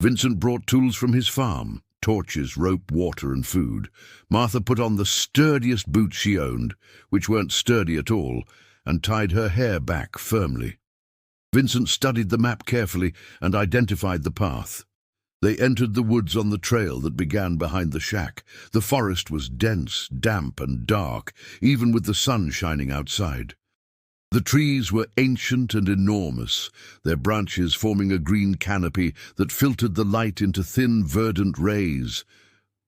Speaker 1: Vincent brought tools from his farm, torches, rope, water, and food. Martha put on the sturdiest boots she owned, which weren't sturdy at all, and tied her hair back firmly. Vincent studied the map carefully and identified the path. They entered the woods on the trail that began behind the shack. The forest was dense, damp, and dark, even with the sun shining outside. The trees were ancient and enormous, their branches forming a green canopy that filtered the light into thin, verdant rays.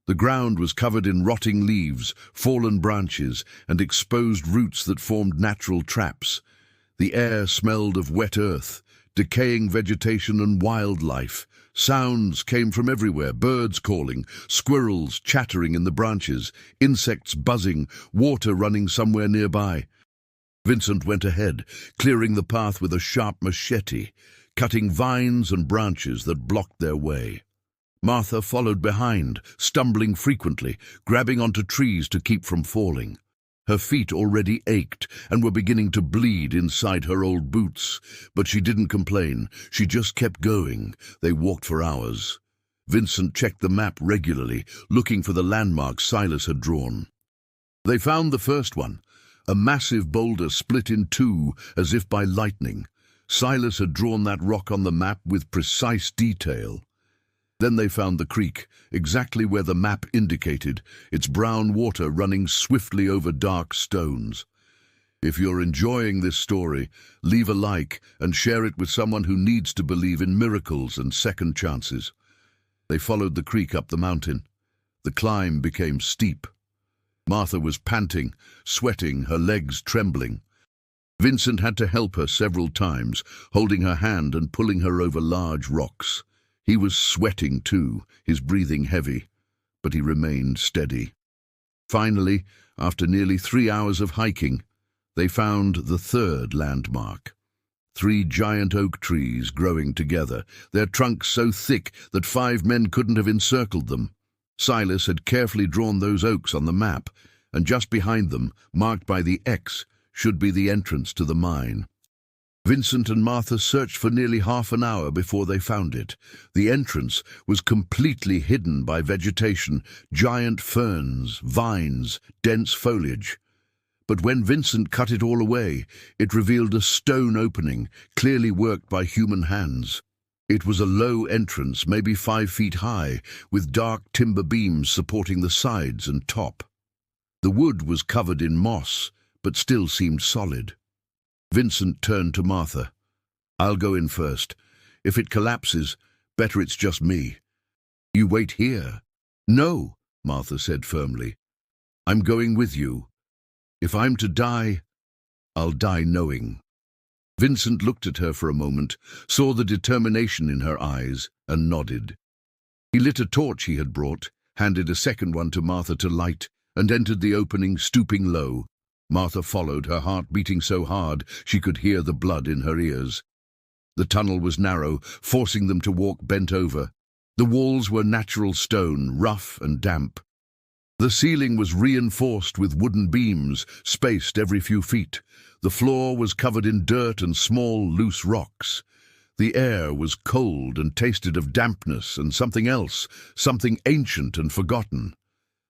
Speaker 1: The ground was covered in rotting leaves, fallen branches, and exposed roots that formed natural traps. The air smelled of wet earth, decaying vegetation, and wildlife. Sounds came from everywhere, birds calling, squirrels chattering in the branches, insects buzzing, water running somewhere nearby. Vincent went ahead, clearing the path with a sharp machete, cutting vines and branches that blocked their way. Martha followed behind, stumbling frequently, grabbing onto trees to keep from falling. Her feet already ached and were beginning to bleed inside her old boots, but she didn't complain. She just kept going. They walked for hours. Vincent checked the map regularly, looking for the landmarks Silas had drawn. They found the first one, a massive boulder split in two as if by lightning. Silas had drawn that rock on the map with precise detail. Then they found the creek, exactly where the map indicated, its brown water running swiftly over dark stones. If you're enjoying this story, leave a like and share it with someone who needs to believe in miracles and second chances. They followed the creek up the mountain. The climb became steep. Martha was panting, sweating, her legs trembling. Vincent had to help her several times, holding her hand and pulling her over large rocks. He was sweating too, his breathing heavy, but he remained steady. Finally, after nearly 3 hours of hiking, they found the third landmark. 3 giant oak trees growing together, their trunks so thick that 5 men couldn't have encircled them. Silas had carefully drawn those oaks on the map, and just behind them, marked by the X, should be the entrance to the mine. Vincent and Martha searched for nearly half an hour before they found it. The entrance was completely hidden by vegetation, giant ferns, vines, dense foliage. But when Vincent cut it all away, it revealed a stone opening, clearly worked by human hands. It was a low entrance, maybe 5 feet high, with dark timber beams supporting the sides and top. The wood was covered in moss, but still seemed solid. Vincent turned to Martha. "I'll go in first. If it collapses, better it's just me. You wait here." "No," Martha said firmly. "I'm going with you. If I'm to die, I'll die knowing." Vincent looked at her for a moment, saw the determination in her eyes, and nodded. He lit a torch he had brought, handed a second one to Martha to light, and entered the opening, stooping low. Martha followed, her heart beating so hard she could hear the blood in her ears. The tunnel was narrow, forcing them to walk bent over. The walls were natural stone, rough and damp. The ceiling was reinforced with wooden beams, spaced every few feet. The floor was covered in dirt and small, loose rocks. The air was cold and tasted of dampness and something else, something ancient and forgotten.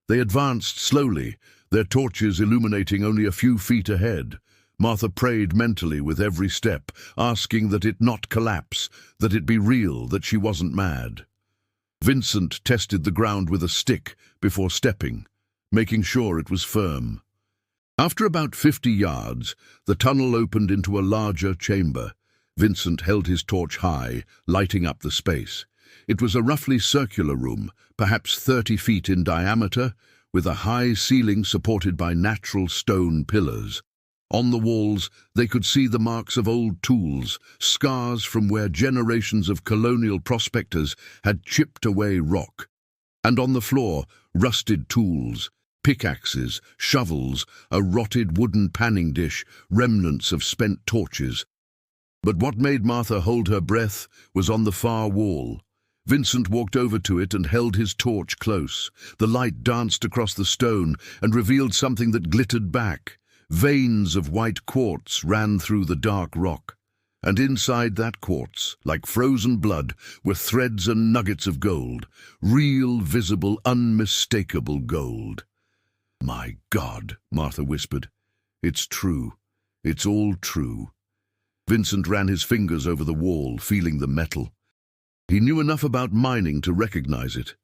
Speaker 1: They advanced slowly, their torches illuminating only a few feet ahead. Martha prayed mentally with every step, asking that it not collapse, that it be real, that she wasn't mad. Vincent tested the ground with a stick before stepping, making sure it was firm. After about 50 yards, the tunnel opened into a larger chamber. Vincent held his torch high, lighting up the space. It was a roughly circular room, perhaps 30 feet in diameter, with a high ceiling supported by natural stone pillars. On the walls, they could see the marks of old tools, scars from where generations of colonial prospectors had chipped away rock. And on the floor, rusted tools, pickaxes, shovels, a rotted wooden panning dish, remnants of spent torches. But what made Martha hold her breath was on the far wall. Vincent walked over to it and held his torch close. The light danced across the stone and revealed something that glittered back. Veins of white quartz ran through the dark rock. And inside that quartz, like frozen blood, were threads and nuggets of gold. Real, visible, unmistakable gold. "My God," Martha whispered. "It's true. It's all true." Vincent ran his fingers over the wall, feeling the metal. He knew enough about mining to recognize it.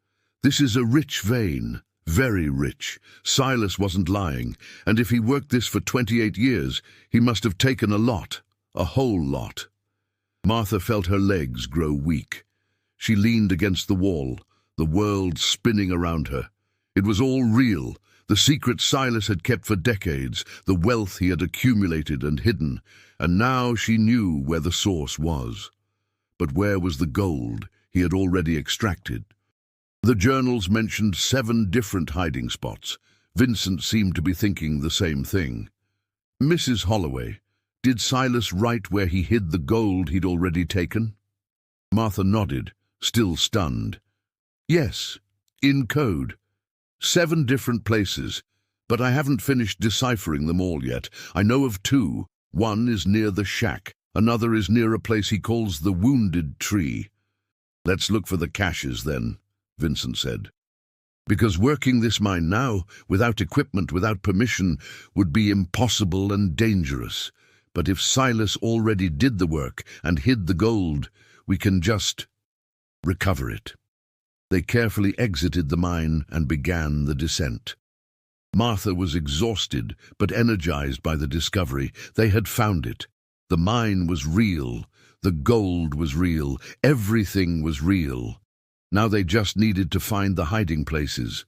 Speaker 1: This is a rich vein, very rich. Silas wasn't lying, and if he worked this for 28 years, he must have taken a lot, a whole lot. Martha felt her legs grow weak. She leaned against the wall, the world spinning around her. It was all real, the secret Silas had kept for decades, the wealth he had accumulated and hidden, and now she knew where the source was. But where was the gold he had already extracted? The journals mentioned 7 different hiding spots. Vincent seemed to be thinking the same thing. "Mrs. Holloway, did Silas write where he hid the gold he'd already taken?" Martha nodded, still stunned. "Yes, in code. 7 different places, but I haven't finished deciphering them all yet. I know of 2. One is near the shack. Another is near a place he calls the Wounded Tree." "Let's look for the caches then," Vincent said. "Because working this mine now, without equipment, without permission, would be impossible and dangerous. But if Silas already did the work and hid the gold, we can just recover it." They carefully exited the mine and began the descent. Martha was exhausted, but energized by the discovery. They had found it. The mine was real, the gold was real, everything was real. Now they just needed to find the hiding places.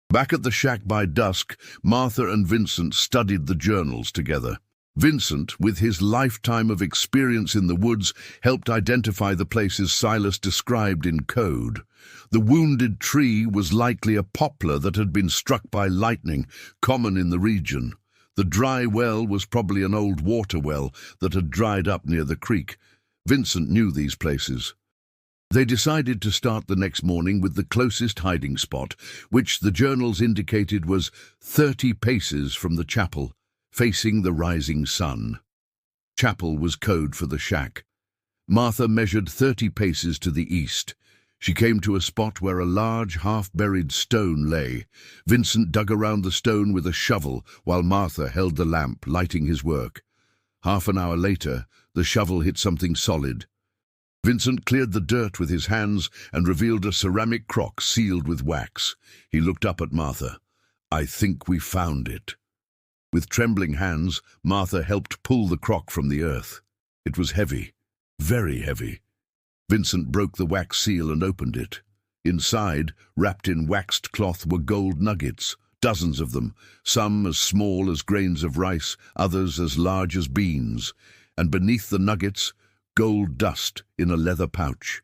Speaker 1: Back at the shack by dusk, Martha and Vincent studied the journals together. Vincent, with his lifetime of experience in the woods, helped identify the places Silas described in code. The Wounded Tree was likely a poplar that had been struck by lightning, common in the region. The dry well was probably an old water well that had dried up near the creek. Vincent knew these places. They decided to start the next morning with the closest hiding spot, which the journals indicated was 30 paces from the chapel, facing the rising sun. Chapel was code for the shack. Martha measured 30 paces to the east. She came to a spot where a large, half-buried stone lay. Vincent dug around the stone with a shovel while Martha held the lamp, lighting his work. Half an hour later, the shovel hit something solid. Vincent cleared the dirt with his hands and revealed a ceramic crock sealed with wax. He looked up at Martha. "I think we found it." With trembling hands, Martha helped pull the crock from the earth. It was heavy, very heavy. Vincent broke the wax seal and opened it. Inside, wrapped in waxed cloth, were gold nuggets, dozens of them, some as small as grains of rice, others as large as beans, and beneath the nuggets, gold dust in a leather pouch.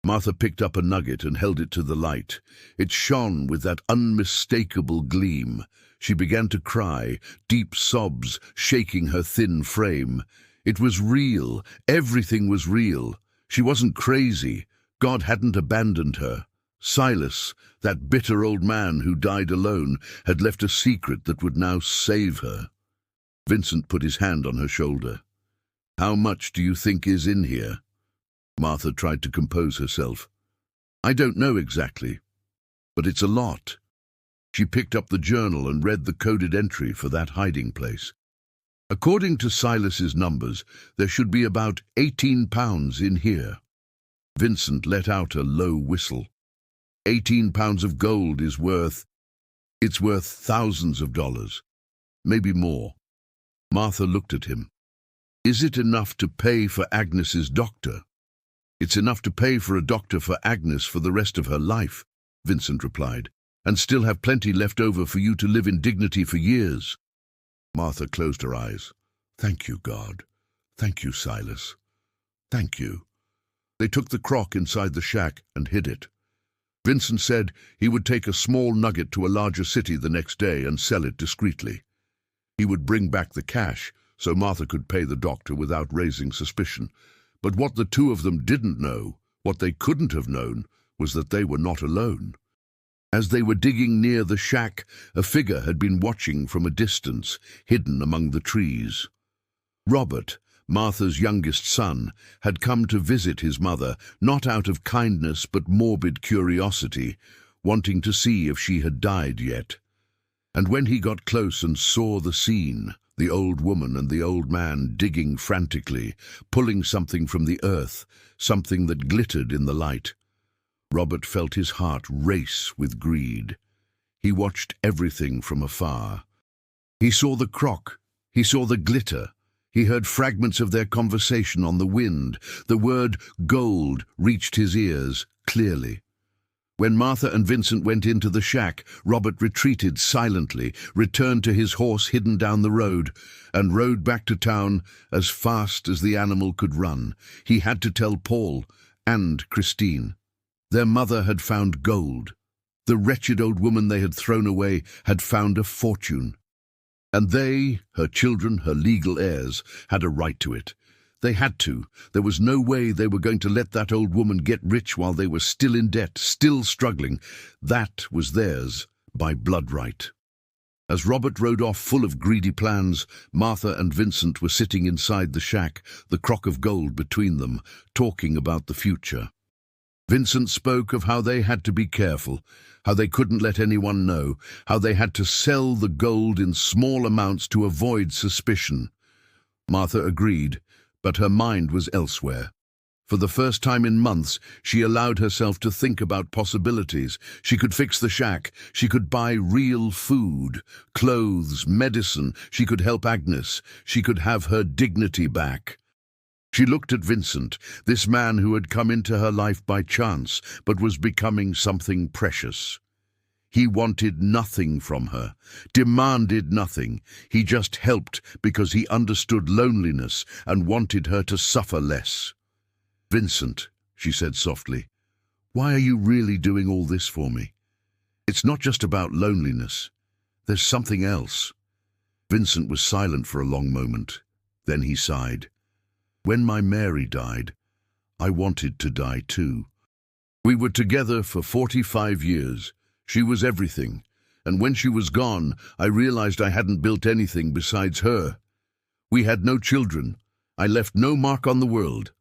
Speaker 1: Martha picked up a nugget and held it to the light. It shone with that unmistakable gleam. She began to cry, deep sobs shaking her thin frame. It was real. Everything was real. She wasn't crazy. God hadn't abandoned her. Silas, that bitter old man who died alone, had left a secret that would now save her. Vincent put his hand on her shoulder. "How much do you think is in here?" Martha tried to compose herself. "I don't know exactly, but it's a lot." She picked up the journal and read the coded entry for that hiding place. According to Silas's numbers, there should be about 18 pounds in here. Vincent let out a low whistle. 18 pounds of gold is worth thousands of dollars, maybe more. Martha looked at him. "Is it enough to pay for Agnes's doctor?" "It's enough to pay for a doctor for Agnes for the rest of her life," Vincent replied, "and still have plenty left over for you to live in dignity for years." Martha closed her eyes. "Thank you, God. Thank you, Silas. Thank you." They took the crock inside the shack and hid it. Vincent said he would take a small nugget to a larger city the next day and sell it discreetly. He would bring back the cash so Martha could pay the doctor without raising suspicion. But what the two of them didn't know, what they couldn't have known, was that they were not alone. As they were digging near the shack, a figure had been watching from a distance, hidden among the trees. Robert, Martha's youngest son, had come to visit his mother, not out of kindness but morbid curiosity, wanting to see if she had died yet. And when he got close and saw the scene, the old woman and the old man digging frantically, pulling something from the earth, something that glittered in the light, Robert felt his heart race with greed. He watched everything from afar. He saw the crock, he saw the glitter, he heard fragments of their conversation on the wind. The word gold reached his ears clearly. When Martha and Vincent went into the shack, Robert retreated silently, returned to his horse hidden down the road, and rode back to town as fast as the animal could run. He had to tell Paul and Christine. Their mother had found gold. The wretched old woman they had thrown away had found a fortune. And they, her children, her legal heirs, had a right to it. They had to. There was no way they were going to let that old woman get rich while they were still in debt, still struggling. That was theirs by blood right. As Robert rode off full of greedy plans, Martha and Vincent were sitting inside the shack, the crock of gold between them, talking about the future. Vincent spoke of how they had to be careful, how they couldn't let anyone know, how they had to sell the gold in small amounts to avoid suspicion. Martha agreed, but her mind was elsewhere. For the first time in months, she allowed herself to think about possibilities. She could fix the shack. She could buy real food, clothes, medicine. She could help Agnes. She could have her dignity back. She looked at Vincent, this man who had come into her life by chance, but was becoming something precious. He wanted nothing from her, demanded nothing. He just helped because he understood loneliness and wanted her to suffer less. "Vincent," she said softly, "why are you really doing all this for me? It's not just about loneliness. There's something else." Vincent was silent for a long moment. Then he sighed. "When my Mary died, I wanted to die too. We were together for 45 years. She was everything. And when she was gone, I realized I hadn't built anything besides her. We had no children. I left no mark on the world.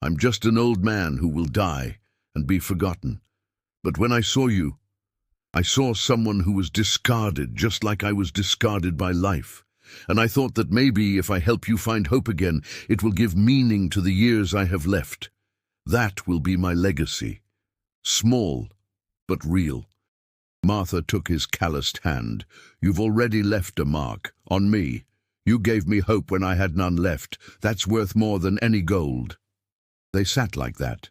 Speaker 1: I'm just an old man who will die and be forgotten. But when I saw you, I saw someone who was discarded just like I was discarded by life. And I thought that maybe if I help you find hope again, it will give meaning to the years I have left. That will be my legacy. Small, but real. Martha took his calloused hand. You've already left a mark on me. You gave me hope when I had none left. That's worth more than any gold. They sat like that,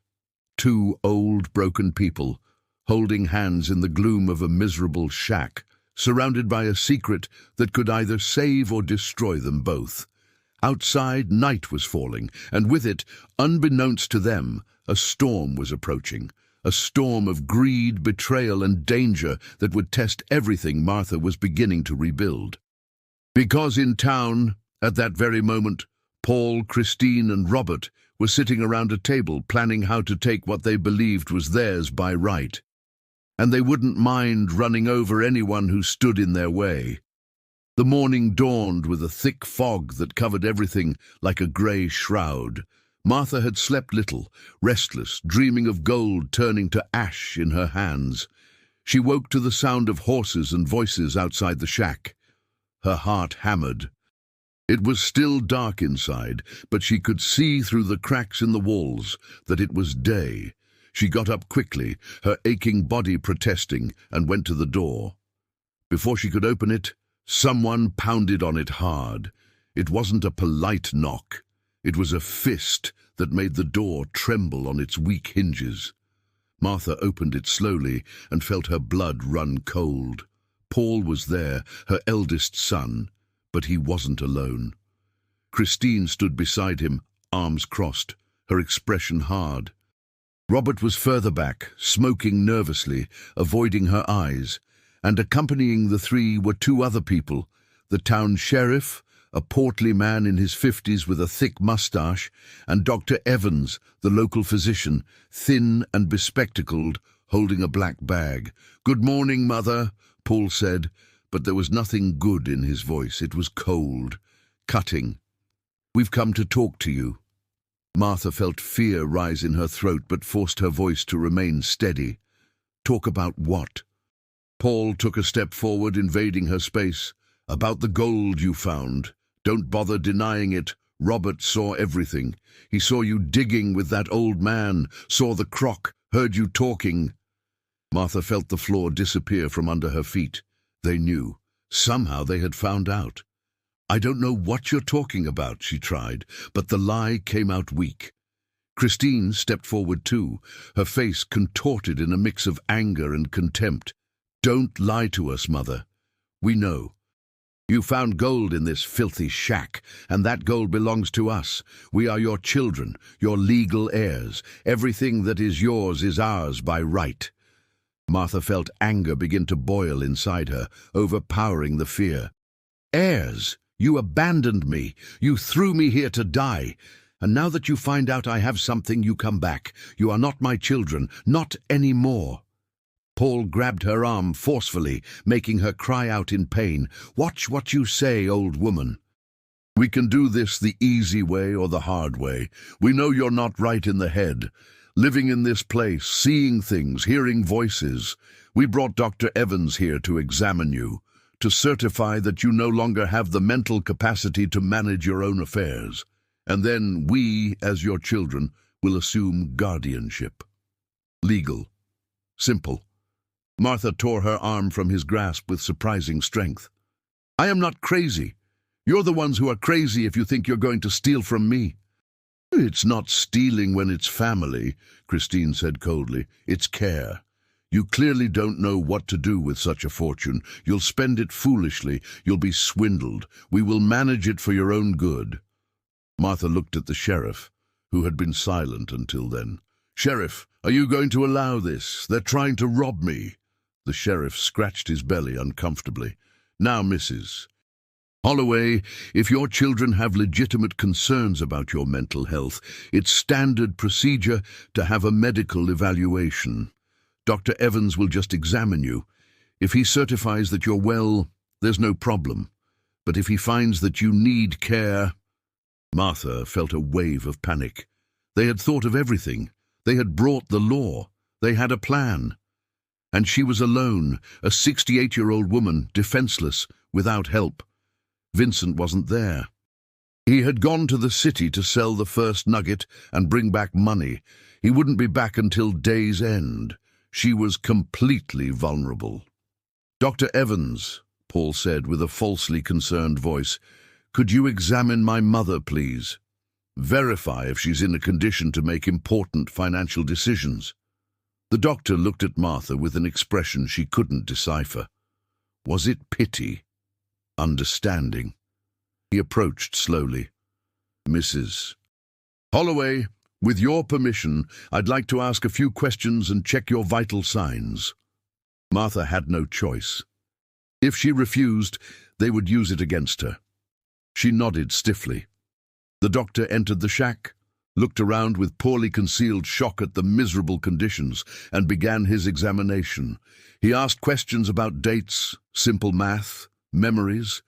Speaker 1: two old, broken people, holding hands in the gloom of a miserable shack, surrounded by a secret that could either save or destroy them both. Outside, night was falling, and with it, unbeknownst to them, a storm was approaching. A storm of greed, betrayal, and danger that would test everything Martha was beginning to rebuild. Because in town, at that very moment, Paul, Christine, and Robert were sitting around a table planning how to take what they believed was theirs by right. And they wouldn't mind running over anyone who stood in their way. The morning dawned with a thick fog that covered everything like a grey shroud. Martha had slept little, restless, dreaming of gold turning to ash in her hands. She woke to the sound of horses and voices outside the shack. Her heart hammered. It was still dark inside, but she could see through the cracks in the walls that it was day. She got up quickly, her aching body protesting, and went to the door. Before she could open it, someone pounded on it hard. It wasn't a polite knock. It was a fist that made the door tremble on its weak hinges. Martha opened it slowly and felt her blood run cold. Paul was there, her eldest son, but he wasn't alone. Christine stood beside him, arms crossed, her expression hard. Robert was further back, smoking nervously, avoiding her eyes, and accompanying the three were two other people, the town sheriff, a portly man in his 50s with a thick mustache, and Dr. Evans, the local physician, thin and bespectacled, holding a black bag. "Good morning, Mother," Paul said, but there was nothing good in his voice. It was cold, cutting. "We've come to talk to you." Martha felt fear rise in her throat but forced her voice to remain steady. "Talk about what?" Paul took a step forward, invading her space. "About the gold you found. Don't bother denying it. Robert saw everything. He saw you digging with that old man, saw the crock, heard you talking." Martha felt the floor disappear from under her feet. They knew. Somehow they had found out. "I don't know what you're talking about," she tried, but the lie came out weak. Christine stepped forward too, her face contorted in a mix of anger and contempt. "Don't lie to us, Mother. We know. You found gold in this filthy shack, and that gold belongs to us. We are your children, your legal heirs. Everything that is yours is ours by right." Martha felt anger begin to boil inside her, overpowering the fear. "Heirs? You abandoned me. You threw me here to die. And now that you find out I have something, you come back. You are not my children, not anymore." Paul grabbed her arm forcefully, making her cry out in pain. "Watch what you say, old woman. We can do this the easy way or the hard way. We know you're not right in the head. Living in this place, seeing things, hearing voices. We brought Dr. Evans here to examine you, to certify that you no longer have the mental capacity to manage your own affairs. And then we, as your children, will assume guardianship. Legal. Simple." Martha tore her arm from his grasp with surprising strength. "I am not crazy. You're the ones who are crazy if you think you're going to steal from me." "It's not stealing when it's family," Christine said coldly. "It's care. You clearly don't know what to do with such a fortune. You'll spend it foolishly. You'll be swindled. We will manage it for your own good." Martha looked at the sheriff, who had been silent until then. "Sheriff, are you going to allow this? They're trying to rob me." The sheriff scratched his belly uncomfortably. "Now, Mrs. Holloway, if your children have legitimate concerns about your mental health, it's standard procedure to have a medical evaluation. Dr. Evans will just examine you. If he certifies that you're well, there's no problem. But if he finds that you need care..." Martha felt a wave of panic. They had thought of everything. They had brought the law. They had a plan. And she was alone, a 68-year-old woman, defenseless, without help. Vincent wasn't there. He had gone to the city to sell the first nugget and bring back money. He wouldn't be back until day's end. She was completely vulnerable. "Dr. Evans," Paul said with a falsely concerned voice, "could you examine my mother, please? Verify if she's in a condition to make important financial decisions." The doctor looked at Martha with an expression she couldn't decipher. Was it pity? Understanding? He approached slowly. "Mrs. Holloway, with your permission, I'd like to ask a few questions and check your vital signs." Martha had no choice. If she refused, they would use it against her. She nodded stiffly. The doctor entered the shack, looked around with poorly concealed shock at the miserable conditions, and began his examination. He asked questions about dates, simple math, memories.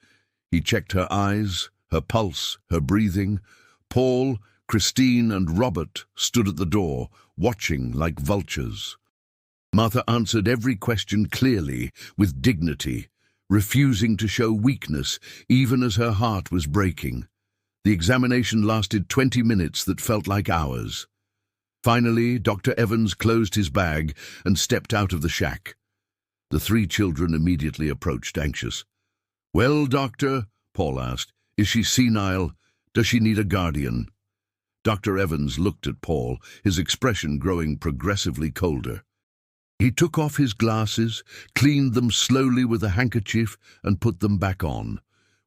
Speaker 1: He checked her eyes, her pulse, her breathing. Paul, Christine, and Robert stood at the door, watching like vultures. Martha answered every question clearly, with dignity, refusing to show weakness, even as her heart was breaking. The examination lasted 20 minutes that felt like hours. Finally, Dr. Evans closed his bag and stepped out of the shack. The three children immediately approached, anxious. "Well, doctor," Paul asked, "is she senile? Does she need a guardian?" Dr. Evans looked at Paul, his expression growing progressively colder. He took off his glasses, cleaned them slowly with a handkerchief, and put them back on.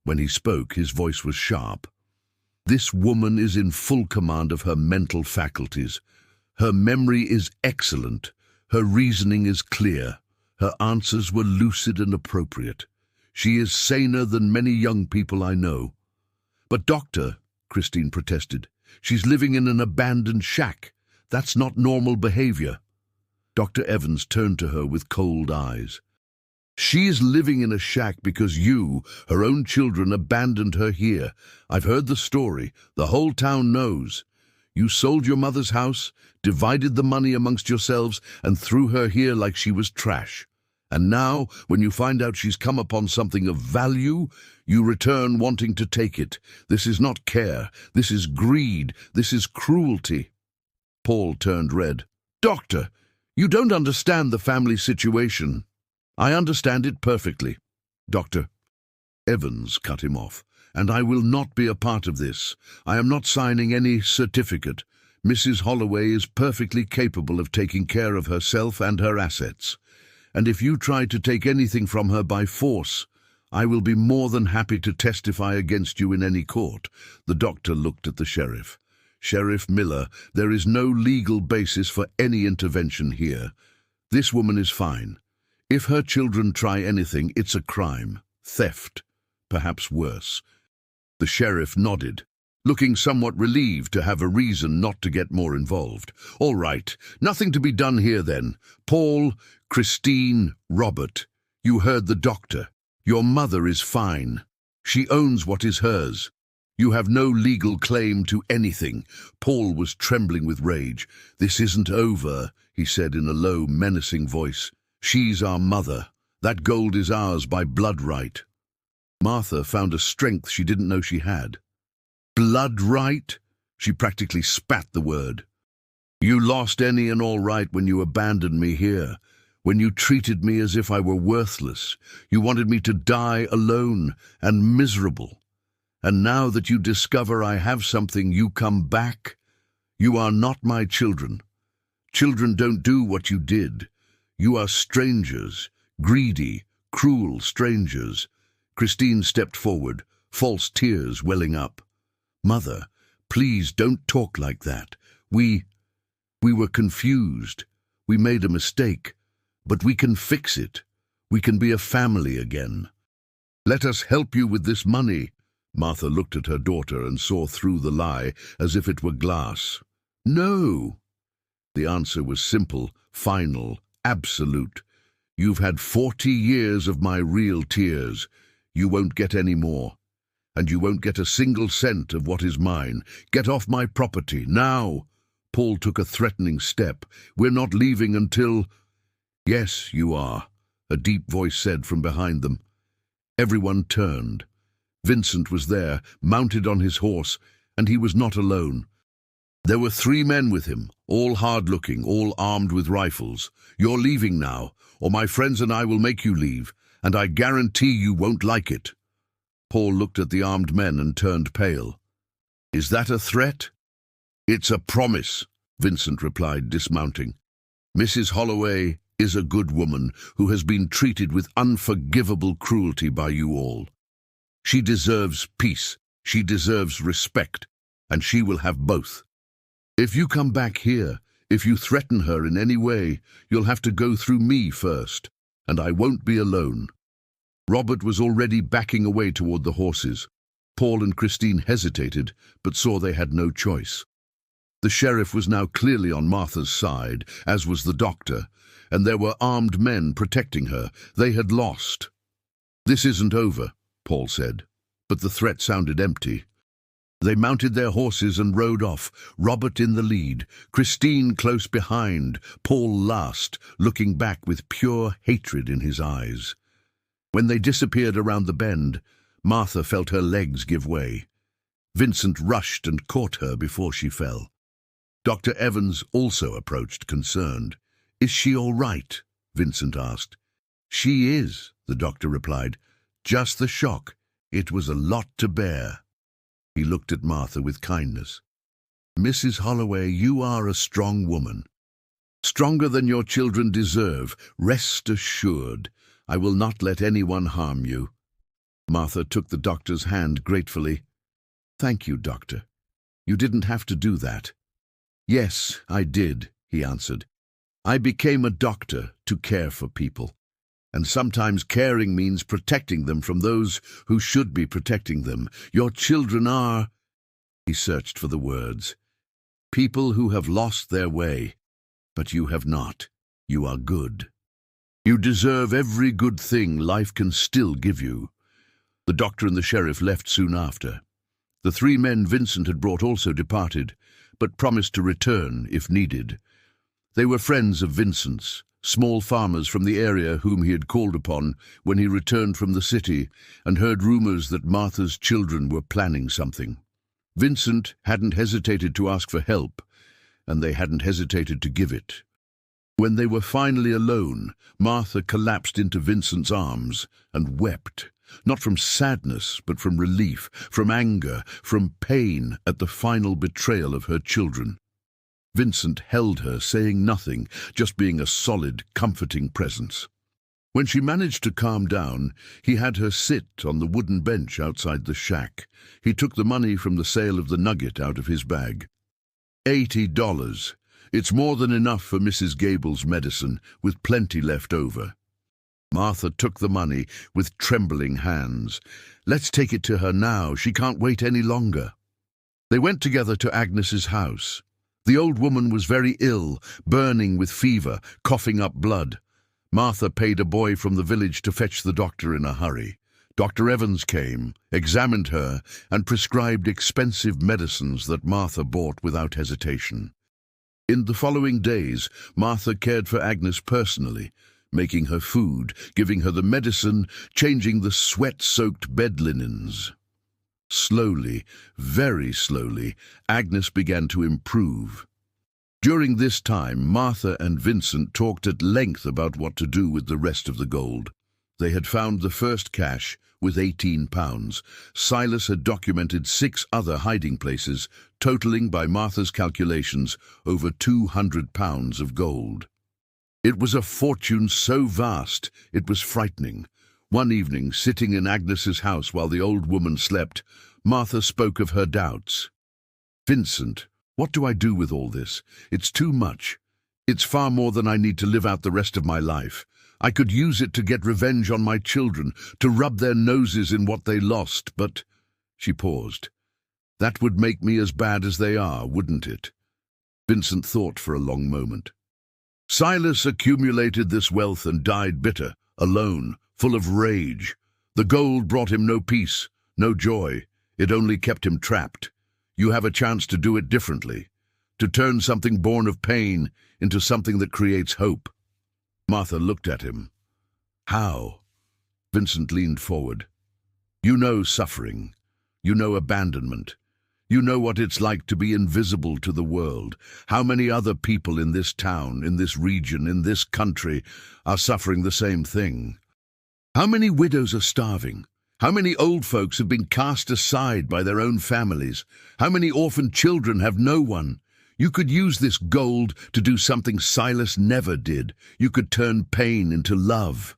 Speaker 1: When he spoke, his voice was sharp. "This woman is in full command of her mental faculties. Her memory is excellent. Her reasoning is clear. Her answers were lucid and appropriate. She is saner than many young people I know." "But doctor," Christine protested, "she's living in an abandoned shack. That's not normal behavior." Dr. Evans turned to her with cold eyes. "She's living in a shack because you, her own children, abandoned her here. I've heard the story. The whole town knows. You sold your mother's house, divided the money amongst yourselves, and threw her here like she was trash. And now, when you find out she's come upon something of value, you return wanting to take it. This is not care. This is greed. This is cruelty." Paul turned red. "Doctor, you don't understand the family situation." "I understand it perfectly." "Doctor." Evans cut him off. "And I will not be a part of this. I am not signing any certificate. Mrs. Holloway is perfectly capable of taking care of herself and her assets. And if you try to take anything from her by force, I will be more than happy to testify against you in any court." The doctor looked at the sheriff. "Sheriff Miller, there is no legal basis for any intervention here. This woman is fine. If her children try anything, it's a crime. Theft. Perhaps worse." The sheriff nodded, looking somewhat relieved to have a reason not to get more involved. "All right, nothing to be done here then. Paul, Christine, Robert, you heard the doctor. Your mother is fine. She owns what is hers. You have no legal claim to anything." Paul was trembling with rage. "This isn't over," he said in a low, menacing voice. "She's our mother. That gold is ours by blood right." Martha found a strength she didn't know she had. "Blood right?" She practically spat the word. "You lost any and all right when you abandoned me here, when you treated me as if I were worthless. You wanted me to die alone and miserable. And now that you discover I have something, you come back? You are not my children. Children don't do what you did. You are strangers, greedy, cruel strangers." Christine stepped forward, false tears welling up. "Mother, please don't talk like that. We were confused. We made a mistake. But we can fix it. We can be a family again. Let us help you with this money." Martha looked at her daughter and saw through the lie as if it were glass. "No." The answer was simple, final, absolute. "You've had 40 years of my real tears. You won't get any more. and you won't get a single cent of what is mine. Get off my property, now!" Paul took a threatening step. "We're not leaving until—" "Yes, you are," a deep voice said from behind them. Everyone turned. Vincent was there, mounted on his horse, and he was not alone. There were 3 men with him, all hard-looking, all armed with rifles. "You're leaving now, or my friends and I will make you leave, and I guarantee you won't like it." Paul looked at the armed men and turned pale. "Is that a threat?" "It's a promise," Vincent replied, dismounting. "Mrs. Holloway is a good woman who has been treated with unforgivable cruelty by you all. She deserves peace, she deserves respect, and she will have both. If you come back here, if you threaten her in any way, you'll have to go through me first, and I won't be alone." Robert was already backing away toward the horses. Paul and Christine hesitated, but saw they had no choice. The sheriff was now clearly on Martha's side, as was the doctor, and there were armed men protecting her. They had lost. "This isn't over," Paul said, but the threat sounded empty. They mounted their horses and rode off, Robert in the lead, Christine close behind, Paul last, looking back with pure hatred in his eyes. When they disappeared around the bend, Martha felt her legs give way. Vincent rushed and caught her before she fell. Dr. Evans also approached, concerned. "Is she all right?" Vincent asked. "She is," the doctor replied. "Just the shock. It was a lot to bear." He looked at Martha with kindness. "Mrs. Holloway, you are a strong woman. Stronger than your children deserve. Rest assured, I will not let anyone harm you." Martha took the doctor's hand gratefully. "Thank you, doctor. You didn't have to do that." "Yes, I did," he answered. "I became a doctor to care for people. And sometimes caring means protecting them from those who should be protecting them. Your children are—" He searched for the words. "People who have lost their way. But you have not. You are good. You deserve every good thing life can still give you." The doctor and the sheriff left soon after. The 3 men Vincent had brought also departed, but promised to return if needed. They were friends of Vincent's, small farmers from the area whom he had called upon when he returned from the city and heard rumors that Martha's children were planning something. Vincent hadn't hesitated to ask for help, and they hadn't hesitated to give it. When they were finally alone, Martha collapsed into Vincent's arms and wept, not from sadness, but from relief, from anger, from pain at the final betrayal of her children. Vincent held her, saying nothing, just being a solid, comforting presence. When she managed to calm down, he had her sit on the wooden bench outside the shack. He took the money from the sale of the nugget out of his bag. $80. It's more than enough for Mrs. Gable's medicine, with plenty left over. Martha took the money with trembling hands. "Let's take it to her now. She can't wait any longer." They went together to Agnes's house. The old woman was very ill, burning with fever, coughing up blood. Martha paid a boy from the village to fetch the doctor in a hurry. Dr. Evans came, examined her, and prescribed expensive medicines that Martha bought without hesitation. In the following days, Martha cared for Agnes personally, making her food, giving her the medicine, changing the sweat-soaked bed linens. Slowly, very slowly, Agnes began to improve. During this time, Martha and Vincent talked at length about what to do with the rest of the gold. They had found the first cache, with £18. Silas had documented 6 other hiding places, totaling, by Martha's calculations, over £200 of gold. It was a fortune so vast, it was frightening. One evening, sitting in Agnes's house while the old woman slept, Martha spoke of her doubts. "Vincent, what do I do with all this? It's too much. It's far more than I need to live out the rest of my life. I could use it to get revenge on my children, to rub their noses in what they lost, but—" She paused. "That would make me as bad as they are, wouldn't it?" Vincent thought for a long moment. "Silas accumulated this wealth and died bitter, alone, full of rage. The gold brought him no peace, no joy. It only kept him trapped. You have a chance to do it differently, to turn something born of pain into something that creates hope. Martha looked at him. How? Vincent leaned forward. You know suffering. You know abandonment. You know what it's like to be invisible to the world. How many other people in this town, in this region, in this country are suffering the same thing? How many widows are starving? How many old folks have been cast aside by their own families? How many orphan children have no one? You could use this gold to do something Silas never did. You could turn pain into love.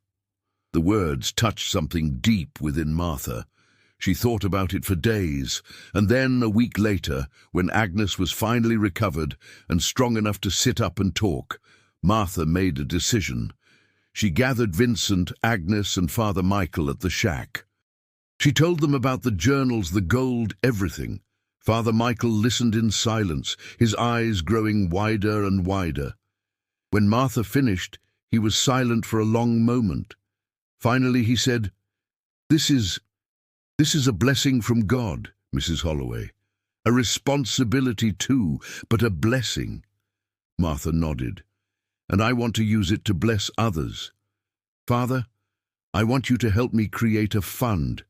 Speaker 1: The words touched something deep within Martha. She thought about it for days, and then a week later, when Agnes was finally recovered and strong enough to sit up and talk, Martha made a decision. She gathered Vincent, Agnes, and Father Michael at the shack. She told them about the journals, the gold, everything. Father Michael listened in silence, his eyes growing wider and wider. When Martha finished, he was silent for a long moment. Finally he said, This is a blessing from God, Mrs. Holloway. A responsibility too, but a blessing. Martha nodded. And I want to use it to bless others. Father, I want you to help me create a fund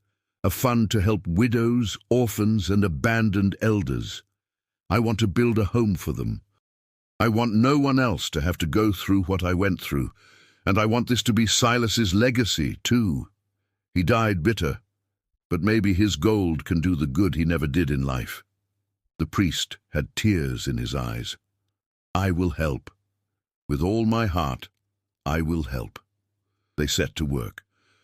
Speaker 1: to help widows, orphans, and abandoned elders. I want to build a home for them. I want no one else to have to go through what I went through, and I want this to be Silas's legacy, too. He died bitter, but maybe his gold can do the good he never did in life. The priest had tears in his eyes. I will help. With all my heart, I will help. They set to work.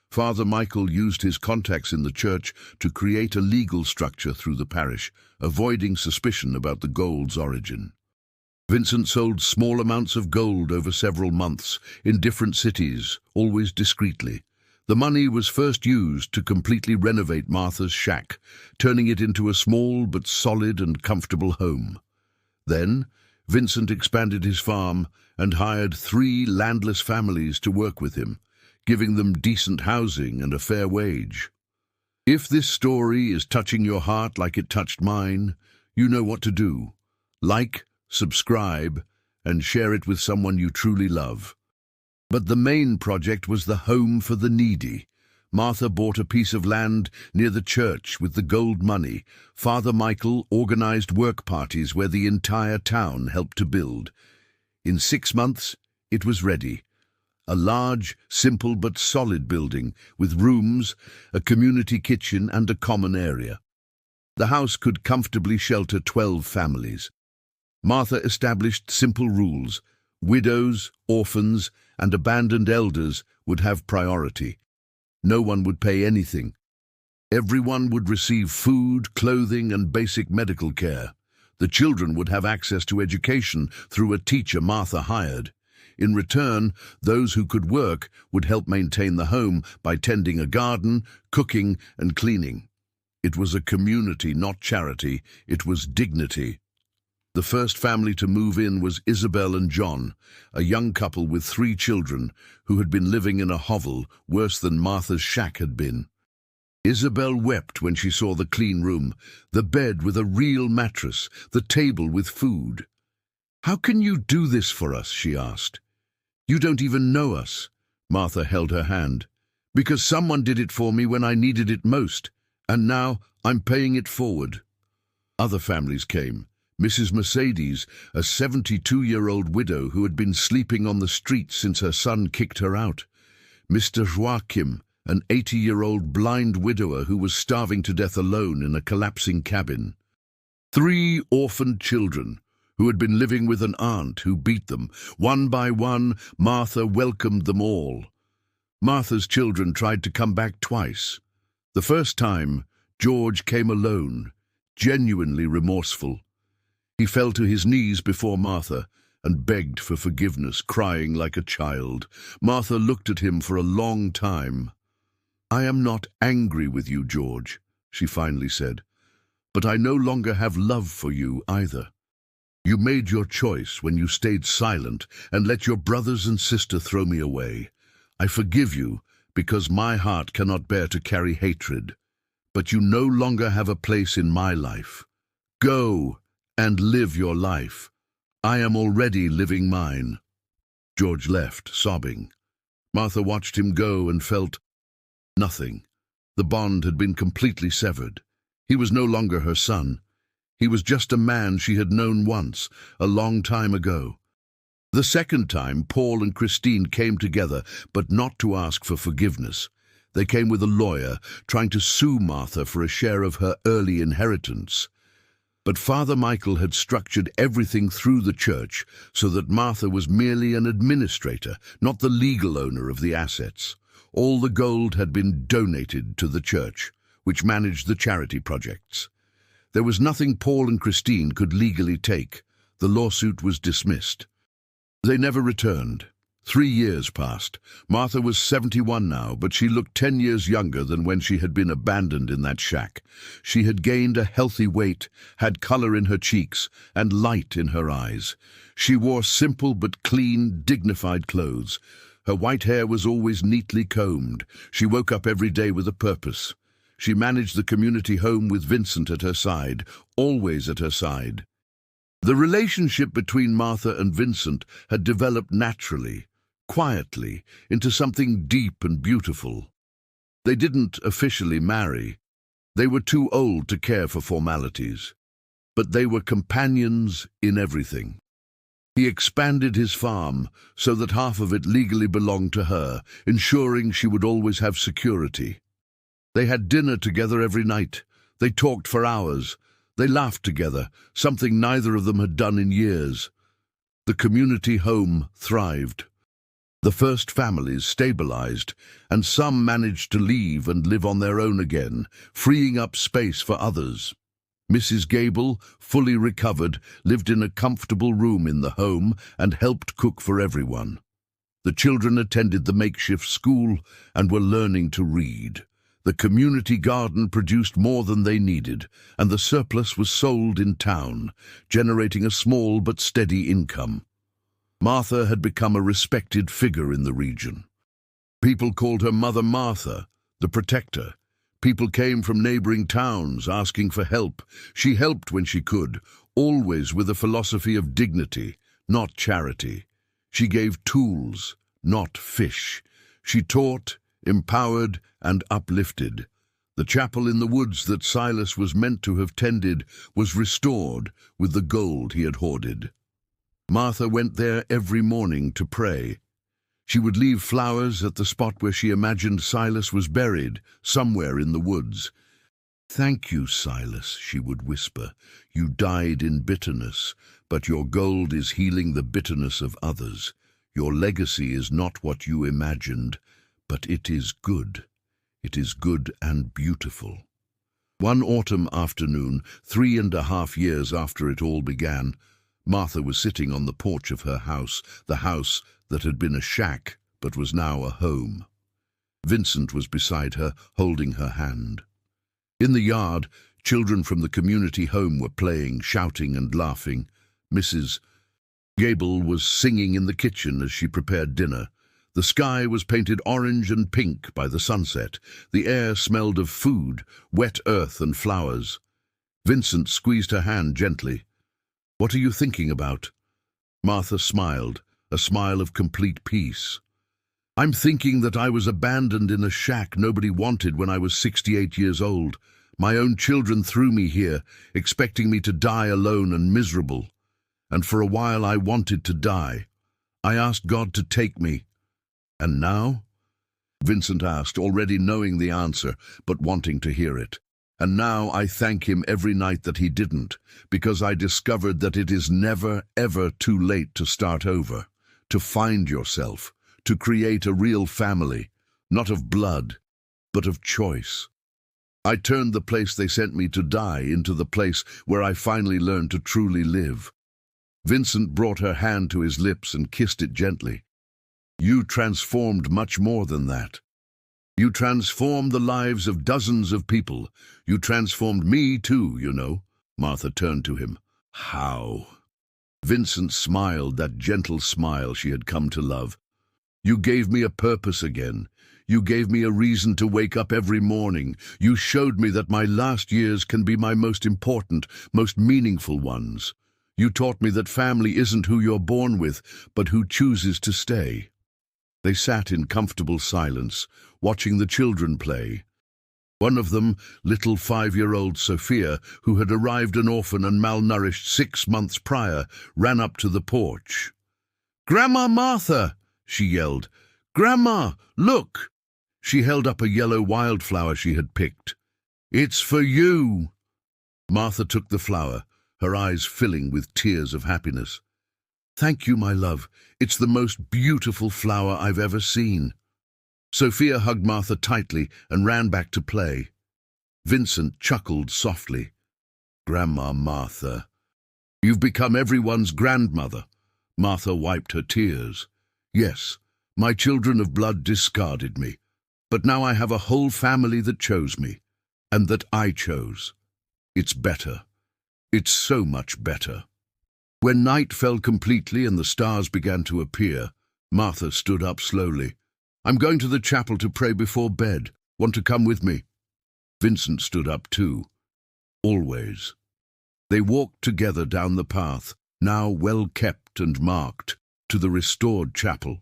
Speaker 1: Father Michael used his contacts in the church to create a legal structure through the parish, avoiding suspicion about the gold's origin. Vincent sold small amounts of gold over several months, in different cities, always discreetly. The money was first used to completely renovate Martha's shack, turning it into a small but solid and comfortable home. Then, Vincent expanded his farm and hired 3 landless families to work with him, giving them decent housing and a fair wage. If this story is touching your heart like it touched mine, you know what to do. Like, subscribe, and share it with someone you truly love. But the main project was the home for the needy. Martha bought a piece of land near the church with the gold money. Father Michael organized work parties where the entire town helped to build. In 6 months, it was ready. A large, simple but solid building with rooms, a community kitchen and a common area. The house could comfortably shelter 12 families. Martha established simple rules. Widows, orphans, and abandoned elders would have priority. No one would pay anything. Everyone would receive food, clothing, and basic medical care. The children would have access to education through a teacher Martha hired. In return, those who could work would help maintain the home by tending a garden, cooking, and cleaning. It was a community, not charity. It was dignity. The first family to move in was Isabel and John, a young couple with 3 children who had been living in a hovel worse than Martha's shack had been. Isabel wept when she saw the clean room, the bed with a real mattress, the table with food. "How can you do this for us?" she asked. "You don't even know us." Martha held her hand. "Because someone did it for me when I needed it most, and now I'm paying it forward." Other families came. Mrs. Mercedes, a 72-year-old widow who had been sleeping on the street since her son kicked her out. Mr. Joachim, an 80-year-old blind widower who was starving to death alone in a collapsing cabin. 3 orphaned children who had been living with an aunt who beat them. One by one, Martha welcomed them all. Martha's children tried to come back twice. The first time, George came alone, genuinely remorseful. He fell to his knees before Martha and begged for forgiveness, crying like a child. Martha looked at him for a long time. "I am not angry with you, George," she finally said, "but I no longer have love for you either. You made your choice when you stayed silent and let your brothers and sister throw me away. I forgive you because my heart cannot bear to carry hatred. but you no longer have a place in my life. Go and live your life. I am already living mine." George left, sobbing. Martha watched him go and felt nothing. The bond had been completely severed. He was no longer her son. He was just a man she had known once, a long time ago. The second time, Paul and Christine came together, but not to ask for forgiveness. They came with a lawyer, trying to sue Martha for a share of her early inheritance. But Father Michael had structured everything through the church so that Martha was merely an administrator, not the legal owner of the assets. All the gold had been donated to the church, which managed the charity projects. There was nothing Paul and Christine could legally take. The lawsuit was dismissed. They never returned. 3 years passed. Martha was 71 now, but she looked 10 years younger than when she had been abandoned in that shack. She had gained a healthy weight, had color in her cheeks, and light in her eyes. She wore simple but clean, dignified clothes. Her white hair was always neatly combed. She woke up every day with a purpose. She managed the community home with Vincent at her side, always at her side. The relationship between Martha and Vincent had developed naturally, quietly, into something deep and beautiful. They didn't officially marry. They were too old to care for formalities. But they were companions in everything. He expanded his farm so that half of it legally belonged to her, ensuring she would always have security. They had dinner together every night. They talked for hours. They laughed together, something neither of them had done in years. The community home thrived. The first families stabilized, and some managed to leave and live on their own again, freeing up space for others. Mrs. Gable, fully recovered, lived in a comfortable room in the home and helped cook for everyone. The children attended the makeshift school and were learning to read. The community garden produced more than they needed, and the surplus was sold in town, generating a small but steady income. Martha had become a respected figure in the region. People called her Mother Martha, the protector. People came from neighboring towns asking for help. She helped when she could, always with a philosophy of dignity, not charity. She gave tools, not fish. She taught, empowered, and uplifted. The chapel in the woods that Silas was meant to have tended was restored with the gold he had hoarded. Martha went there every morning to pray. She would leave flowers at the spot where she imagined Silas was buried, somewhere in the woods. "Thank you, Silas," she would whisper. "You died in bitterness, but your gold is healing the bitterness of others. Your legacy is not what you imagined, but it is good. It is good and beautiful." One autumn afternoon, 3.5 years after it all began, Martha was sitting on the porch of her house, the house that had been a shack but was now a home. Vincent was beside her, holding her hand. In the yard, children from the community home were playing, shouting and laughing. Mrs. Gable was singing in the kitchen as she prepared dinner. The sky was painted orange and pink by the sunset. The air smelled of food, wet earth and flowers. Vincent squeezed her hand gently. "What are you thinking about?" Martha smiled, a smile of complete peace. "I'm thinking that I was abandoned in a shack nobody wanted when I was 68 years old. My own children threw me here, expecting me to die alone and miserable. And for a while I wanted to die. I asked God to take me. And now?" Vincent asked, already knowing the answer, but wanting to hear it. "And now I thank him every night that he didn't, because I discovered that it is never, ever too late to start over, to find yourself, to create a real family, not of blood, but of choice. I turned the place they sent me to die into the place where I finally learned to truly live." Vincent brought her hand to his lips and kissed it gently. "You transformed much more than that. You transformed the lives of dozens of people. You transformed me too, you know." Martha turned to him. "How?" Vincent smiled, that gentle smile she had come to love. You gave me a purpose again. You gave me a reason to wake up every morning. You showed me that my last years can be my most important, most meaningful ones. You taught me that family isn't who you're born with, but who chooses to stay." They sat in comfortable silence, watching the children play. One of them, little 5-year-old Sophia, who had arrived an orphan and malnourished 6 months prior, ran up to the porch. "Grandma Martha!" she yelled. "Grandma, look!" She held up a yellow wildflower she had picked. "It's for you!" Martha took the flower, her eyes filling with tears of happiness. "Thank you, my love. It's the most beautiful flower I've ever seen." Sophia hugged Martha tightly and ran back to play. Vincent chuckled softly. "Grandma Martha, you've become everyone's grandmother." Martha wiped her tears. "Yes, my children of blood discarded me, but now I have a whole family that chose me, and that I chose. It's better. It's so much better." When night fell completely and the stars began to appear, Martha stood up slowly. "I'm going to the chapel to pray before bed. Want to come with me?" Vincent stood up too. "Always." They walked together down the path, now well kept and marked, to the restored chapel.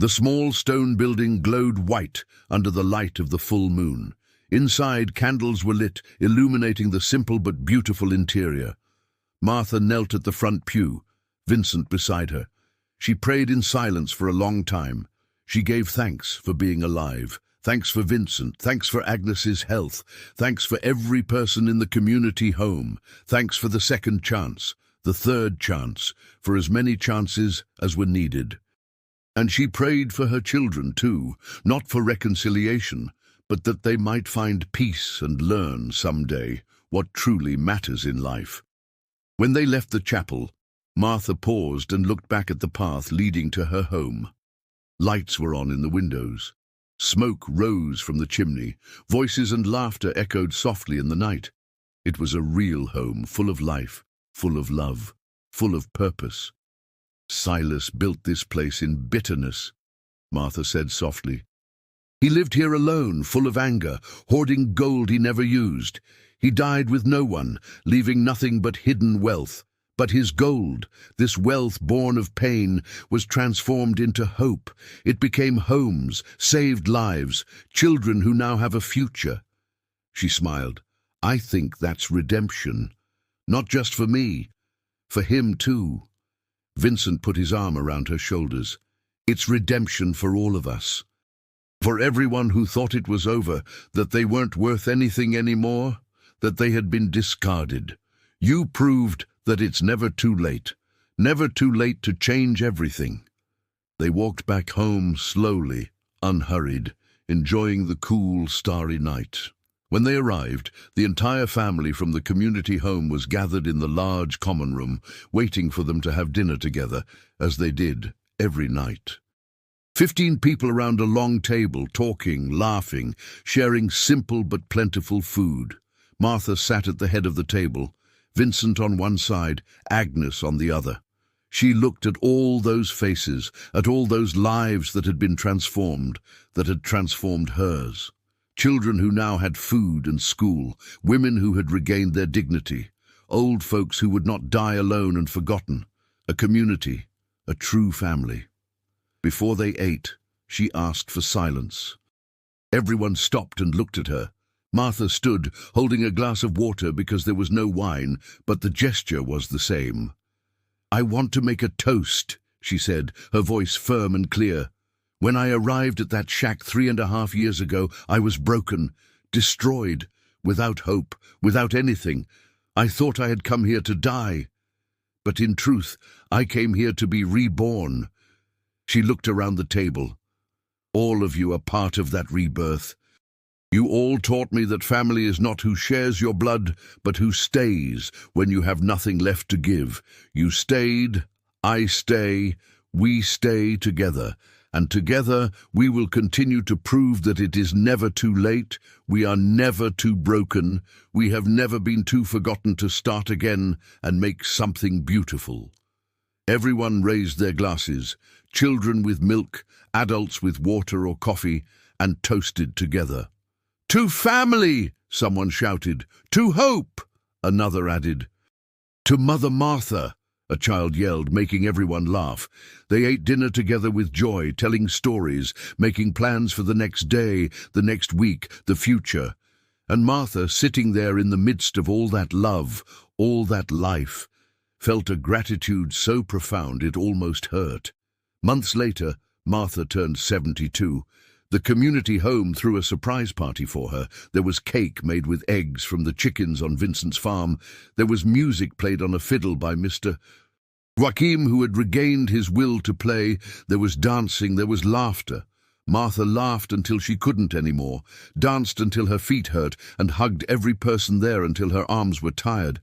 Speaker 1: The small stone building glowed white under the light of the full moon. Inside, candles were lit, illuminating the simple but beautiful interior. Martha knelt at the front pew, Vincent beside her. She prayed in silence for a long time. She gave thanks for being alive. Thanks for Vincent. Thanks for Agnes's health. Thanks for every person in the community home. Thanks for the second chance, the third chance, for as many chances as were needed. And she prayed for her children too, not for reconciliation, but that they might find peace and learn someday what truly matters in life. When they left the chapel, Martha paused and looked back at the path leading to her home. Lights were on in the windows. Smoke rose from the chimney. Voices and laughter echoed softly in the night. It was a real home, full of life, full of love, full of purpose. "Silas built this place in bitterness," Martha said softly. "He lived here alone, full of anger, hoarding gold he never used. He died with no one, leaving nothing but hidden wealth. But his gold, this wealth born of pain, was transformed into hope. It became homes, saved lives, children who now have a future." She smiled. "I think that's redemption. Not just for me, for him too." Vincent put his arm around her shoulders. "It's redemption for all of us. For everyone who thought it was over, that they weren't worth anything anymore, that they had been discarded. You proved that it's never too late to change everything." They walked back home slowly, unhurried, enjoying the cool, starry night. When they arrived, the entire family from the community home was gathered in the large common room, waiting for them to have dinner together, as they did every night. 15 people around a long table, talking, laughing, sharing simple but plentiful food. Martha sat at the head of the table, Vincent on one side, Agnes on the other. She looked at all those faces, at all those lives that had been transformed, that had transformed hers. Children who now had food and school, women who had regained their dignity, old folks who would not die alone and forgotten, a community, a true family. Before they ate, she asked for silence. Everyone stopped and looked at her. Martha stood, holding a glass of water because there was no wine, but the gesture was the same. "I want to make a toast," she said, her voice firm and clear. "When I arrived at that shack 3.5 years ago, I was broken, destroyed, without hope, without anything. I thought I had come here to die. But in truth, I came here to be reborn." She looked around the table. "All of you are part of that rebirth. You all taught me that family is not who shares your blood, but who stays when you have nothing left to give. You stayed, I stay, we stay together, and together we will continue to prove that it is never too late, we are never too broken, we have never been too forgotten to start again and make something beautiful." Everyone raised their glasses, children with milk, adults with water or coffee, and toasted together. "To family!" someone shouted. "To hope!" another added. "To Mother Martha!" a child yelled, making everyone laugh. They ate dinner together with joy, telling stories, making plans for the next day, the next week, the future. And Martha, sitting there in the midst of all that love, all that life, felt a gratitude so profound it almost hurt. Months later, Martha turned 72. The community home threw a surprise party for her. There was cake made with eggs from the chickens on Vincent's farm. There was music played on a fiddle by Mr. Joachim, who had regained his will to play. There was dancing, there was laughter. Martha laughed until she couldn't anymore, danced until her feet hurt, and hugged every person there until her arms were tired.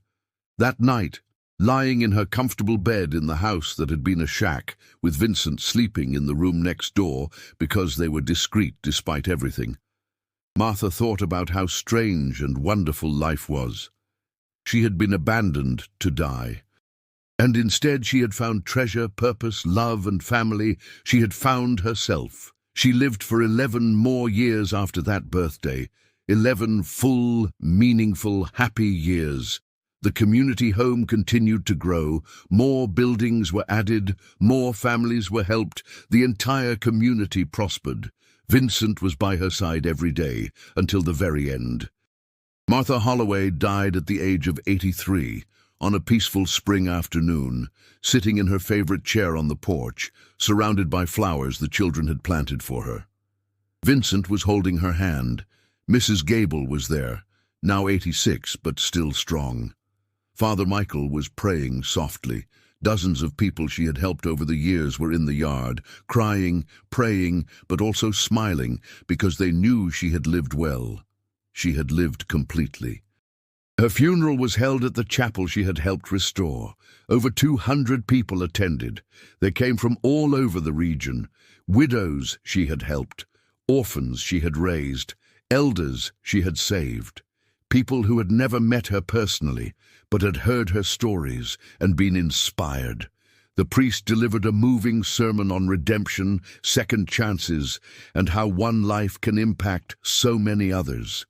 Speaker 1: That night, lying in her comfortable bed in the house that had been a shack, with Vincent sleeping in the room next door because they were discreet despite everything, Martha thought about how strange and wonderful life was. She had been abandoned to die. And instead she had found treasure, purpose, love, and family. She had found herself. She lived for 11 more years after that birthday. 11 full, meaningful, happy years. The community home continued to grow. More buildings were added. More families were helped. The entire community prospered. Vincent was by her side every day, until the very end. Martha Holloway died at the age of 83. On a peaceful spring afternoon, sitting in her favorite chair on the porch, surrounded by flowers the children had planted for her. Vincent was holding her hand. Mrs. Gable was there, now 86 but still strong. Father Michael was praying softly. Dozens of people she had helped over the years were in the yard, crying, praying, but also smiling because they knew she had lived well. She had lived completely. Her funeral was held at the chapel she had helped restore. Over 200 people attended. They came from all over the region. Widows she had helped, orphans she had raised, elders she had saved. People who had never met her personally, but had heard her stories and been inspired. The priest delivered a moving sermon on redemption, second chances, and how one life can impact so many others.